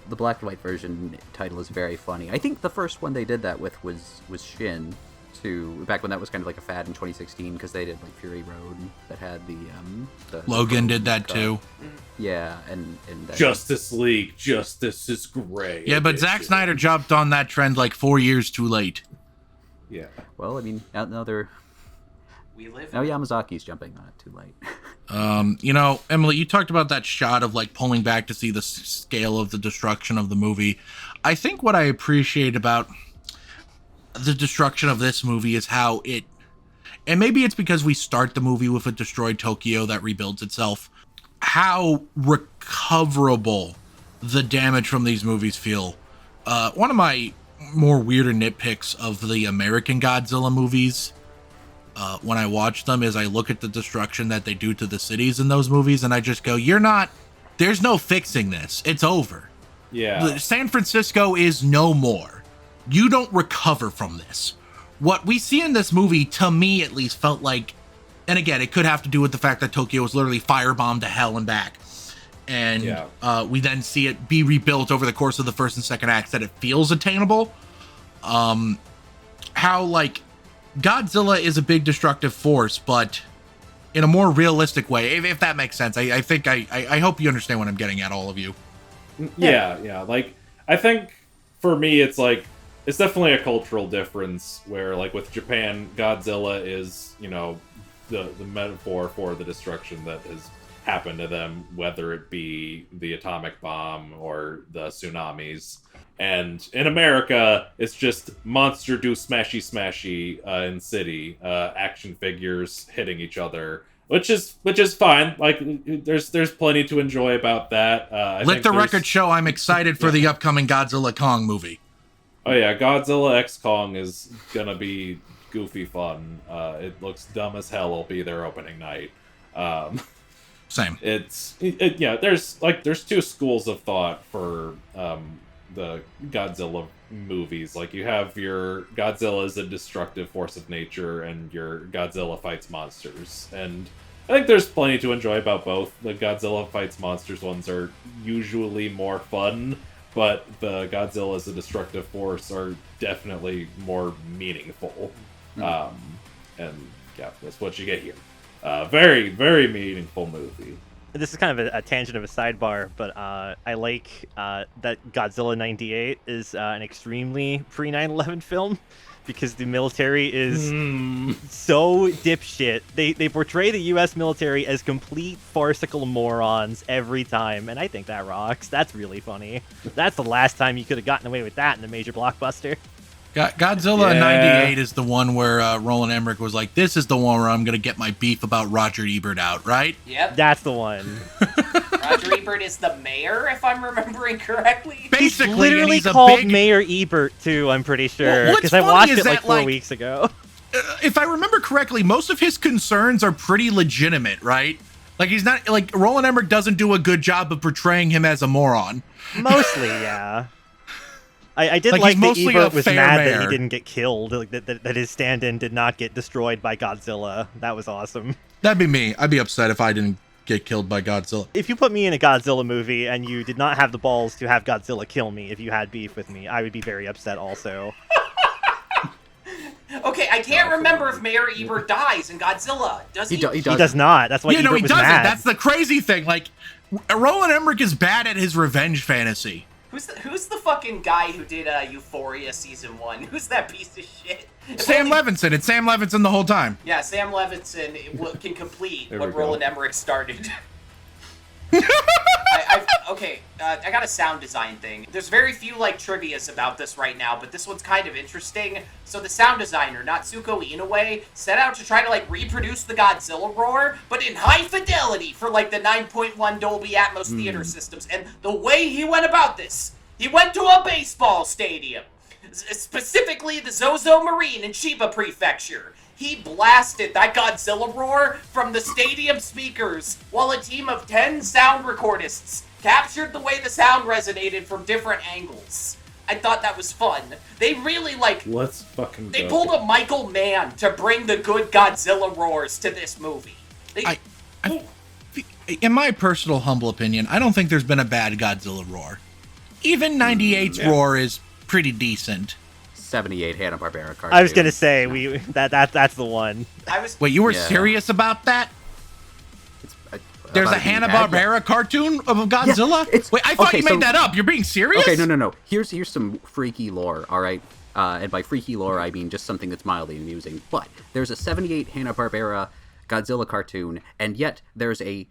the black and white version title is very funny. I think the first one they did that with was Shin, too. Back when that was kind of like a fad in 2016, because they did like Fury Road that had the Logan did that too. Yeah, and Justice League, justice is great. Yeah, but Zack Snyder jumped on that trend like 4 years too late. Yeah. Well, I mean, now they're We live now in Yamazaki's jumping on it too late. Emily, you talked about that shot of like pulling back to see the scale of the destruction of the movie. I think what I appreciate about the destruction of this movie is how it, and maybe it's because we start the movie with a destroyed Tokyo that rebuilds itself, how recoverable the damage from these movies feel. One of my more weirder nitpicks of the American Godzilla movies, when I watch them, is I look at the destruction that they do to the cities in those movies and I just go, there's no fixing this. It's over. Yeah. San Francisco is no more. You don't recover from this. What we see in this movie, to me at least, felt like, and again, it could have to do with the fact that Tokyo was literally firebombed to hell and back. And we then see it be rebuilt over the course of the first and second acts, that it feels attainable. How, like, Godzilla is a big destructive force, but in a more realistic way, if that makes sense. I think I hope you understand what I'm getting at, all of you. Yeah. Like, I think for me, it's like, it's definitely a cultural difference where, like, with Japan, Godzilla is, the metaphor for the destruction that has happened to them, whether it be the atomic bomb or the tsunamis. And in America, it's just monster do smashy smashy in city, action figures hitting each other, which is fine. Like, there's plenty to enjoy about that. Let the record show I'm excited for the upcoming Godzilla Kong movie. Oh yeah, Godzilla X Kong is gonna be goofy fun. It looks dumb as hell. It'll be their opening night. Same. There's two schools of thought for the Godzilla movies. Like, you have your Godzilla is a destructive force of nature, and your Godzilla fights monsters. And I think there's plenty to enjoy about both. The Godzilla fights monsters ones are usually more fun, but the Godzilla as a destructive force are definitely more meaningful. And yeah, that's what you get here. Very, very meaningful movie. This is kind of a tangent of a sidebar, but I like that Godzilla 98 is an extremely pre-9/11 film, because the military is so dipshit. They portray the U.S. military as complete farcical morons every time, and I think that rocks. That's really funny. That's the last time you could have gotten away with that in a major blockbuster. Godzilla Yeah. 98 is the one where Roland Emmerich was like, this is the one where I'm going to get my beef about Roger Ebert out, right? Yep. That's the one. Roger Ebert is the mayor, if I'm remembering correctly. Basically, and Literally he's a called big... Mayor Ebert too. I'm pretty sure what's because I funny watched is it like that, 4 like, weeks ago. If I remember correctly, most of his concerns are pretty legitimate, right? Like, he's not... Like, Roland Emmerich doesn't do a good job of portraying him as a moron. Mostly, yeah. I did Like, like he's that mostly Ebert a was fair mad that mayor. he didn't get killed, like that his stand-in did not get destroyed by Godzilla. That was awesome. That'd be me. I'd be upset if I didn't get killed by Godzilla. If you put me in a Godzilla movie and you did not have the balls to have Godzilla kill me if you had beef with me, I would be very upset also. Okay, I can't remember if Mayor Ebert dies in Godzilla. Does he? He He does not. That's why Yeah, Ebert no, he was doesn't. mad. That's the crazy thing. Like, Roland Emmerich is bad at his revenge fantasy. Who's the fucking guy who did Euphoria season 1? Who's that piece of shit? If Sam only- Levinson. It's Sam Levinson the whole time. Yeah, Sam Levinson can complete There what we go. Roland Emmerich started. I got a sound design thing. There's very few, like, trivias about this right now, but this one's kind of interesting. So the sound designer, Natsuko Inoue, set out to try to, like, reproduce the Godzilla roar, but in high fidelity for, like, the 9.1 Dolby Atmos theater systems. And the way he went about this, he went to a baseball stadium, specifically the Zozo Marine in Chiba Prefecture. He blasted that Godzilla roar from the stadium speakers while a team of 10 sound recordists captured the way the sound resonated from different angles. I thought that was fun. They really, like, Let's fucking they go. pulled a Michael Mann to bring the good Godzilla roars to this movie. They, In my personal humble opinion, I don't think there's been a bad Godzilla roar. Even 98's roar is pretty decent. 78 Hanna-Barbera cartoon. I was gonna say that's the one. I was Wait, you were Yeah. serious about that? There's a About being bad, yeah. Hanna-Barbera cartoon of Godzilla? it's- Wait, I thought okay, you so- made that up. You're being serious? Okay, no. Here's some freaky lore, all right? And by freaky lore, I mean just something that's mildly amusing. But there's a 78 Hanna-Barbera Godzilla cartoon, and yet there's a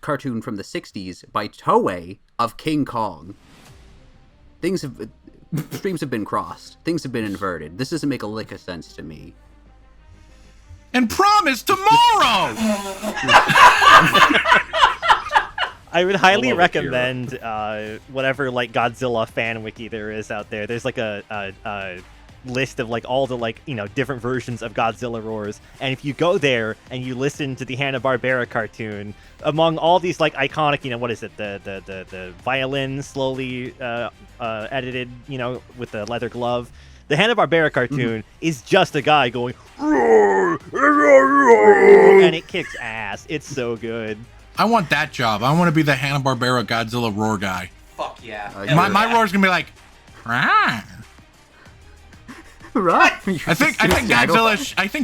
cartoon from the 60s by Toei of King Kong. Streams have been crossed. Things have been inverted. This doesn't make a lick of sense to me. And promise tomorrow! I would highly love Akira. recommend whatever like Godzilla fan wiki there is out there. There's like a list of like all the like different versions of Godzilla roars, and if you go there and you listen to the Hanna-Barbera cartoon, among all these like iconic what is it, the violin slowly edited with the leather glove, the Hanna-Barbera cartoon is just a guy going roar, and it kicks ass. It's so good. I want that job. I want to be the Hanna-Barbera Godzilla roar guy. fuck yeah. My roar's gonna be like, "Rah." Right? I think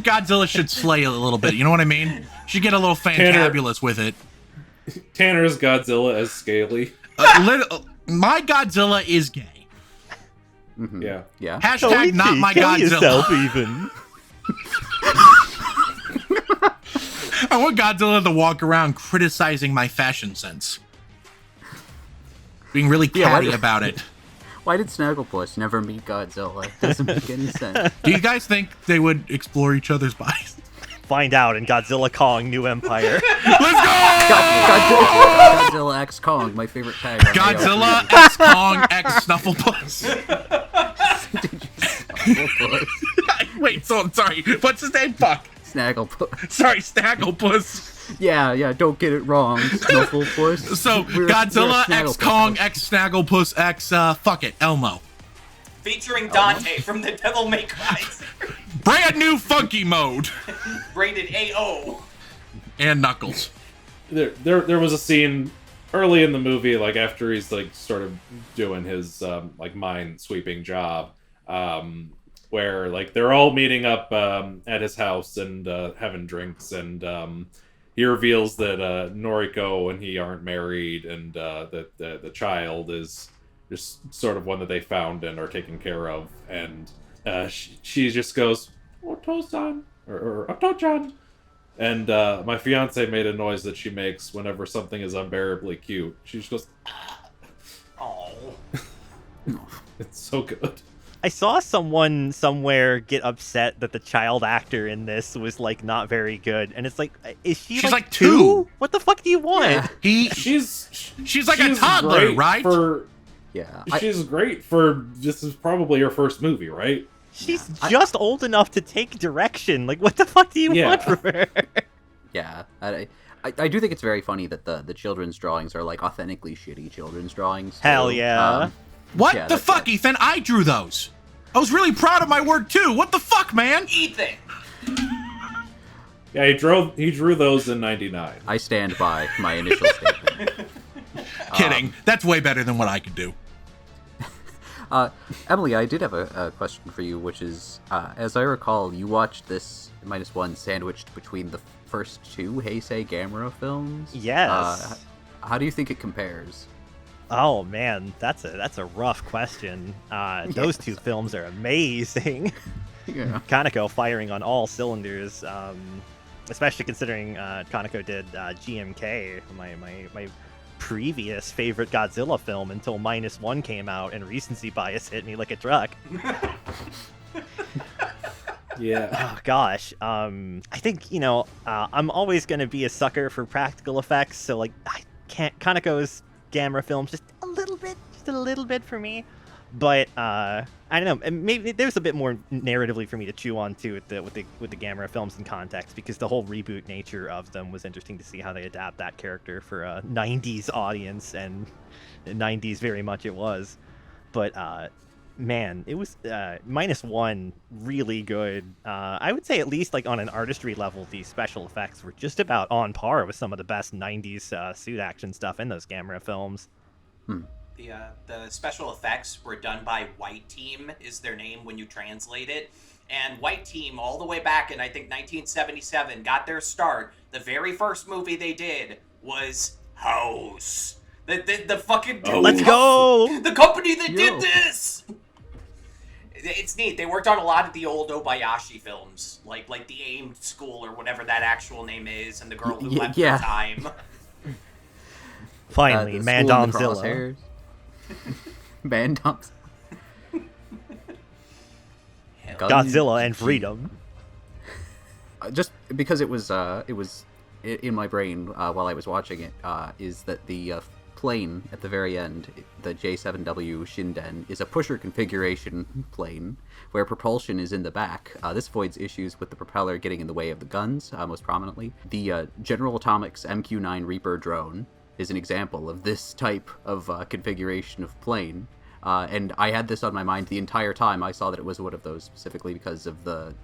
Godzilla should slay a little bit. You know what I mean? Should get a little fantabulous with it. Tanner's Godzilla as Scaly. My Godzilla is gay. Yeah. Yeah. Hashtag not my Godzilla. Even. I want Godzilla to walk around criticizing my fashion sense. Being really Yeah, why catty do- about it. Why did Snagglepuss never meet Godzilla? It doesn't make any sense. Do you guys think they would explore each other's bodies? Find out in Godzilla Kong New Empire. Let's go! Godzilla X Kong, my favorite tag. on Godzilla AO3. X Kong X Snuffleupagus. Snagglepuss. Wait, so sorry. What's his name? Fuck. Snagglepuss. Sorry, Snagglepuss. Yeah, don't get it wrong. Snuffleupagus. So We're Godzilla Snagglepuss. X Kong X Snagglepuss X fuck it, Elmo. Featuring Dante from the Devil May Cry series. Brand new funky mode. Rated AO. And Knuckles. There was a scene early in the movie, like after he's like sort of doing his like mind sweeping job, where like they're all meeting up at his house and having drinks, and he reveals that Noriko and he aren't married, and that the child is just sort of one that they found and are taken care of, and she just goes, "Oto-san," or "Oto-chan." And my fiance made a noise that she makes whenever something is unbearably cute. She just goes, Oh. it's so good. I saw someone somewhere get upset that the child actor in this was like not very good, and it's like, is she She's like two? two. What the fuck do you want? Yeah. She's like a toddler, great right? Yeah. She's great for, this is probably her first movie, right? She's just old enough to take direction. Like, what the fuck do you want from her? Yeah. I do think it's very funny that the children's drawings are like authentically shitty children's drawings. Hell yeah. What Yeah, the that's fuck, Ethan? I drew those. I was really proud of my work too. What the fuck, man? Ethan! Yeah, he drew those in '99. I stand by my initial statement. Kidding. That's way better than what I could do. Emily, I did have a question for you, which is, as I recall, you watched this -1 sandwiched between the first two Heisei Gamera films. Yes. How do you think it compares? Oh man, that's a rough question. Those two films are amazing. Yeah. Kaneko firing on all cylinders, especially considering Kaneko did GMK, my previous favorite Godzilla film until -1 came out and recency bias hit me like a truck. Yeah. Oh gosh, I think I'm always gonna be a sucker for practical effects, so like I can't Kaneko's Gamera films just a little bit for me. But I don't know. Maybe there's a bit more narratively for me to chew on too with the Gamera films in context, because the whole reboot nature of them was interesting to see how they adapt that character for a '90s audience, and '90s very much it was. But man, it was -1 really good. I would say at least like on an artistry level, the special effects were just about on par with some of the best '90s suit action stuff in those Gamera films. The special effects were done by White Team, is their name when you translate it. And White Team, all the way back in, I think, 1977, got their start. The very first movie they did was House. The fucking... Let's go! The company that did this! It's neat. They worked on a lot of the old Obayashi films, like the Aimed School or whatever that actual name is, and The Girl Who Left Her Time. Finally, Mandomzilla. Mandomzilla. Godzilla and freedom. Just because it was in my brain while I was watching it, is that the plane at the very end, the J7W Shinden, is a pusher configuration plane where propulsion is in the back. This avoids issues with the propeller getting in the way of the guns, most prominently. The General Atomics MQ-9 Reaper drone is an example of this type of configuration of plane. And I had this on my mind the entire time. I saw that it was one of those specifically because of the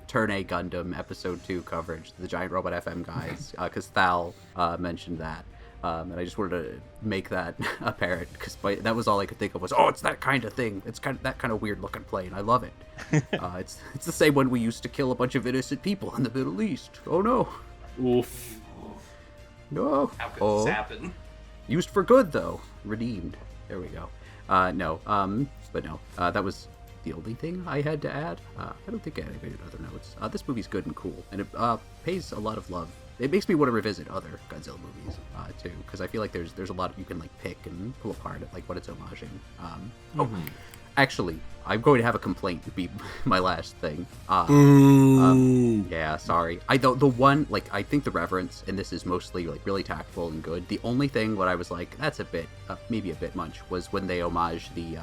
Turn A Gundam Episode 2 coverage, the Giant Robot FM guys, because Thal mentioned that. And I just wanted to make that apparent, because that was all I could think of was, oh, it's that kind of thing. It's that kind of weird looking plane. I love it. It's the same one we used to kill a bunch of innocent people in the Middle East. Oh no. Oof. No. How could this happen? Used for good, though. Redeemed. There we go. No. But no. That was the only thing I had to add. I don't think I had any other notes. This movie's good and cool, and it pays a lot of love. It makes me want to revisit other Godzilla movies, too, because I feel like there's a lot you can, like, pick and pull apart at, like, what it's homaging. Actually, I'm going to have a complaint to be my last thing. Yeah, sorry. The one, like, I think the reverence, and this is mostly, like, really tactful and good. The only thing what I was like, that's a bit, maybe a bit much, was when they homage the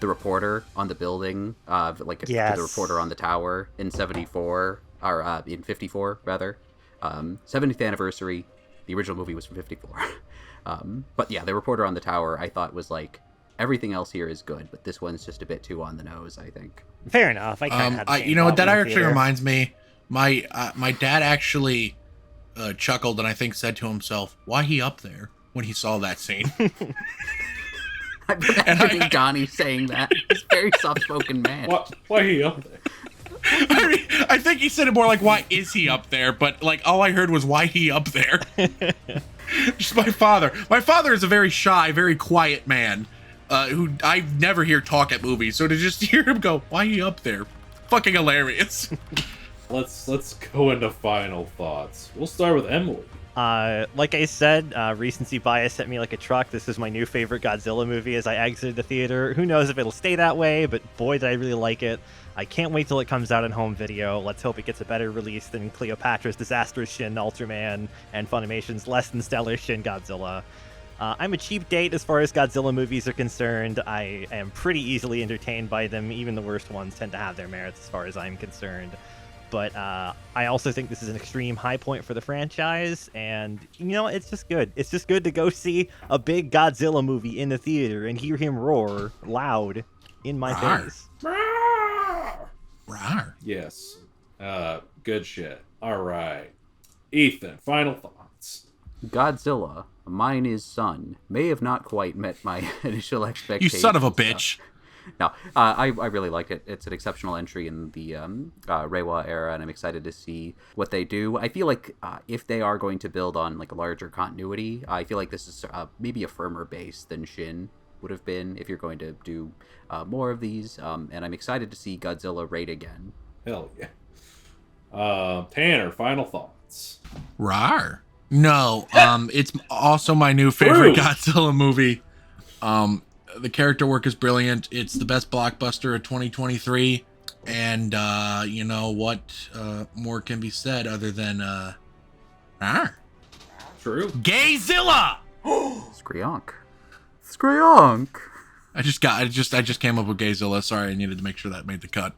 reporter on the building, the reporter on the tower in 74, or in 54, rather. 70th anniversary. The original movie was from 54. But yeah, the reporter on the tower, I thought was like, everything else here is good, but this one's just a bit too on the nose, I think. Fair enough. I kind of you know what? That actually reminds me. My dad actually chuckled and I think said to himself, "Why he up there?" when he saw that scene. I'm imagining Donnie saying that. He's a very soft-spoken man. Why he up there? I mean, I think he said it more like, "Why is he up there?" But like, all I heard was, "Why he up there?" Just my father. My father is a very shy, very quiet man. Who I never hear talk at movies, so to just hear him go, "Why he up there?" Fucking hilarious. Let's go into final thoughts. We'll start with Emily. Like I said, recency bias hit me like a truck. This is my new favorite Godzilla movie as I exited the theater. Who knows if it'll stay that way, but boy, did I really like it. I can't wait till it comes out in home video. Let's hope it gets a better release than Cleopatra's disastrous Shin Ultraman and Funimation's less than stellar Shin Godzilla. I'm a cheap date as far as Godzilla movies are concerned. I am pretty easily entertained by them. Even the worst ones tend to have their merits as far as I'm concerned. But I also think this is an extreme high point for the franchise, and it's just good. It's just good to go see a big Godzilla movie in the theater and hear him roar loud in my face. Rawr. Yes. Good shit. All right. Ethan, final thoughts. Godzilla Minus One may have not quite met my initial You expectations. son of a bitch. No, I really like it. It's an exceptional entry in the Reiwa era, and I'm excited to see what they do. I feel like if they are going to build on like a larger continuity, I feel like this is maybe a firmer base than Shin would have been if you're going to do more of these. And I'm excited to see Godzilla raid again. Hell yeah. Tanner, final thoughts. Rawr. No, it's also my new favorite Godzilla movie. The character work is brilliant. It's the best blockbuster of 2023. And, you know what more can be said other than, True. Gayzilla! Skryonk. Skryonk! I just came up with Gayzilla. Sorry, I needed to make sure that made the cut.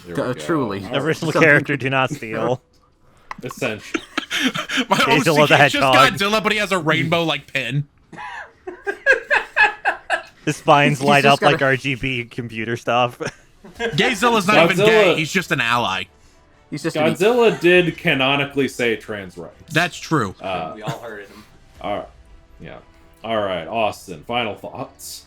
There we go. Truly. All right. Original character, do not steal. Essentially. My Gayzilla OC the is just Hedgehog. Godzilla, but he has a rainbow-like pin. His spines light just up like gotta- RGB computer stuff. Gayzilla's not even Godzilla- gay. He's just an ally. He's just Godzilla did canonically say trans rights. That's true. We all heard him. All right. Yeah. All right, Austin, final thoughts.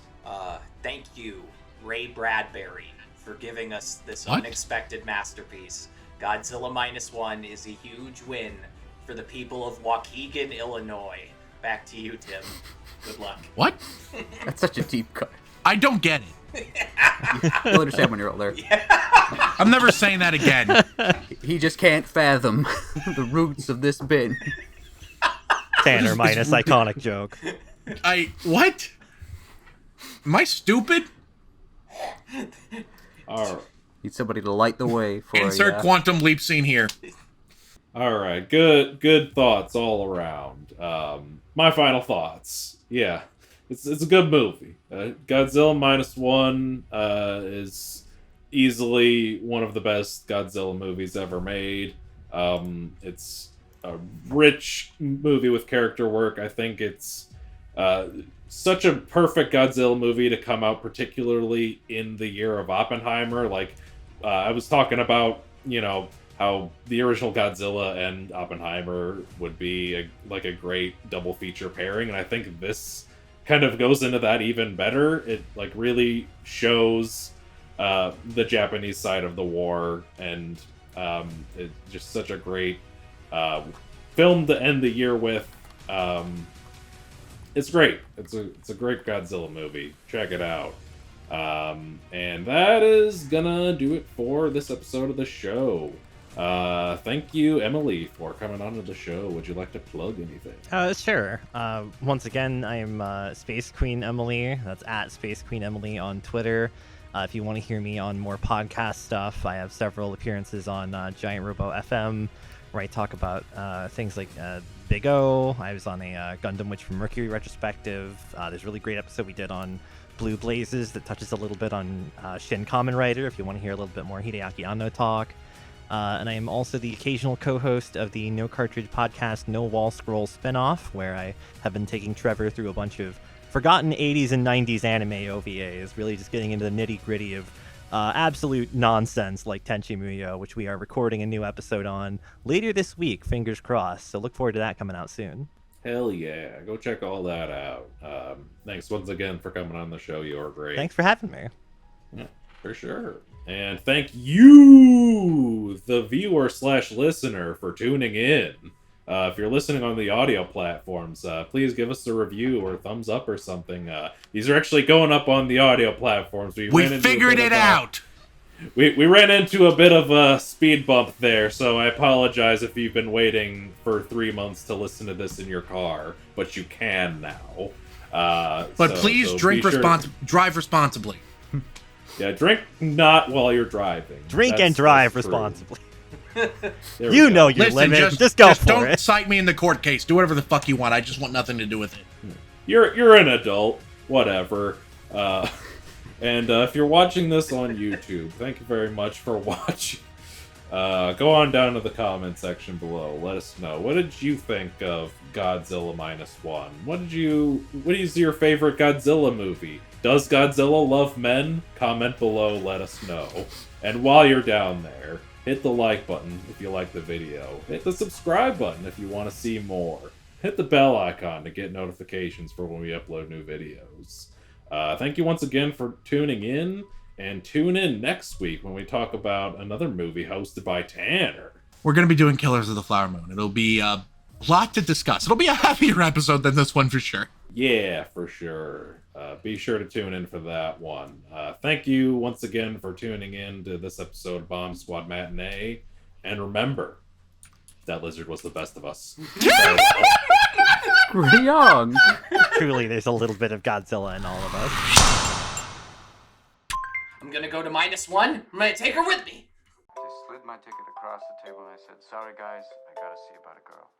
Thank you, Ray Bradbury, for giving us this What? unexpected masterpiece. Godzilla Minus One is a huge win for the people of Waukegan, Illinois. Back to you, Tim. Good luck. What? That's such a deep cut. I don't get it. You'll understand when you're older. I'm never saying that again. He just can't fathom the roots of this bin. Tanner minus iconic joke. What? Am I stupid? All right. Need somebody to light the way for Insert quantum leap scene here. All right. Good thoughts all around. My final thoughts. Yeah. It's a good movie. Godzilla Minus One is easily one of the best Godzilla movies ever made. It's a rich movie with character work. I think it's such a perfect Godzilla movie to come out, particularly in the year of Oppenheimer. Like, I was talking about, how the original Godzilla and Oppenheimer would be a great double feature pairing, and I think this kind of goes into that even better. It really shows the Japanese side of the war, and it's just such a great film to end the year with. It's great. It's a great Godzilla movie. Check it out. And that is gonna do it for this episode of the show. Thank you, Emily, for coming on to the show. Would you like to plug anything? Sure. Once again, I'm Space Queen Emily. That's at Space Queen Emily on Twitter. If you want to hear me on more podcast stuff, I have several appearances on Giant Robo FM, where I talk about things like Big O. I was on a Gundam Witch from Mercury retrospective. There's a really great episode we did on Blue Blazes that touches a little bit on Shin Kamen Rider, if you want to hear a little bit more Hideaki Anno talk. And I am also the occasional co-host of the No Cartridge podcast No Wall Scroll spinoff, where I have been taking Trevor through a bunch of forgotten 80s and 90s anime OVAs, really just getting into the nitty-gritty of absolute nonsense like Tenchi Muyo, which we are recording a new episode on later this week, fingers crossed. So look forward to that coming out soon. Hell yeah. Go check all that out. Thanks once again for coming on the show. You're great. Thanks for having me. Yeah, for sure. And thank you, the viewer/listener, for tuning in. If you're listening on the audio platforms, please give us a review or a thumbs up or something. These are actually going up on the audio platforms. We figured it out. We ran into a bit of a speed bump there, so I apologize if you've been waiting for 3 months to listen to this in your car, but you can now. But please drive responsibly. Yeah, drink not while you're driving. Drink and drive responsibly. You know your limit. Just go for don't it. cite me in the court case. Do whatever the fuck you want. I just want nothing to do with it. You're an adult. Whatever. And if you're watching this on YouTube, thank you very much for watching. Go on down to the comment section below. Let us know. What did you think of Godzilla Minus One? What is your favorite Godzilla movie? Does Godzilla love men? Comment below, let us know. And while you're down there, hit the like button if you like the video. Hit the subscribe button if you want to see more. Hit the bell icon to get notifications for when we upload new videos. Thank you once again for tuning in, and tune in next week when we talk about another movie hosted by Tanner. We're going to be doing Killers of the Flower Moon. It'll be a lot to discuss. It'll be a happier episode than this one for sure. Yeah, for sure. Be sure to tune in for that one. Thank you once again for tuning in to this episode of Bomb Squad Matinee. And remember, that lizard was the best of us. We're young. Truly, there's a little bit of Godzilla in all of us. I'm gonna go to -1. I'm gonna take her with me. Just slid my ticket across the table and I said, sorry guys, I gotta see about a girl.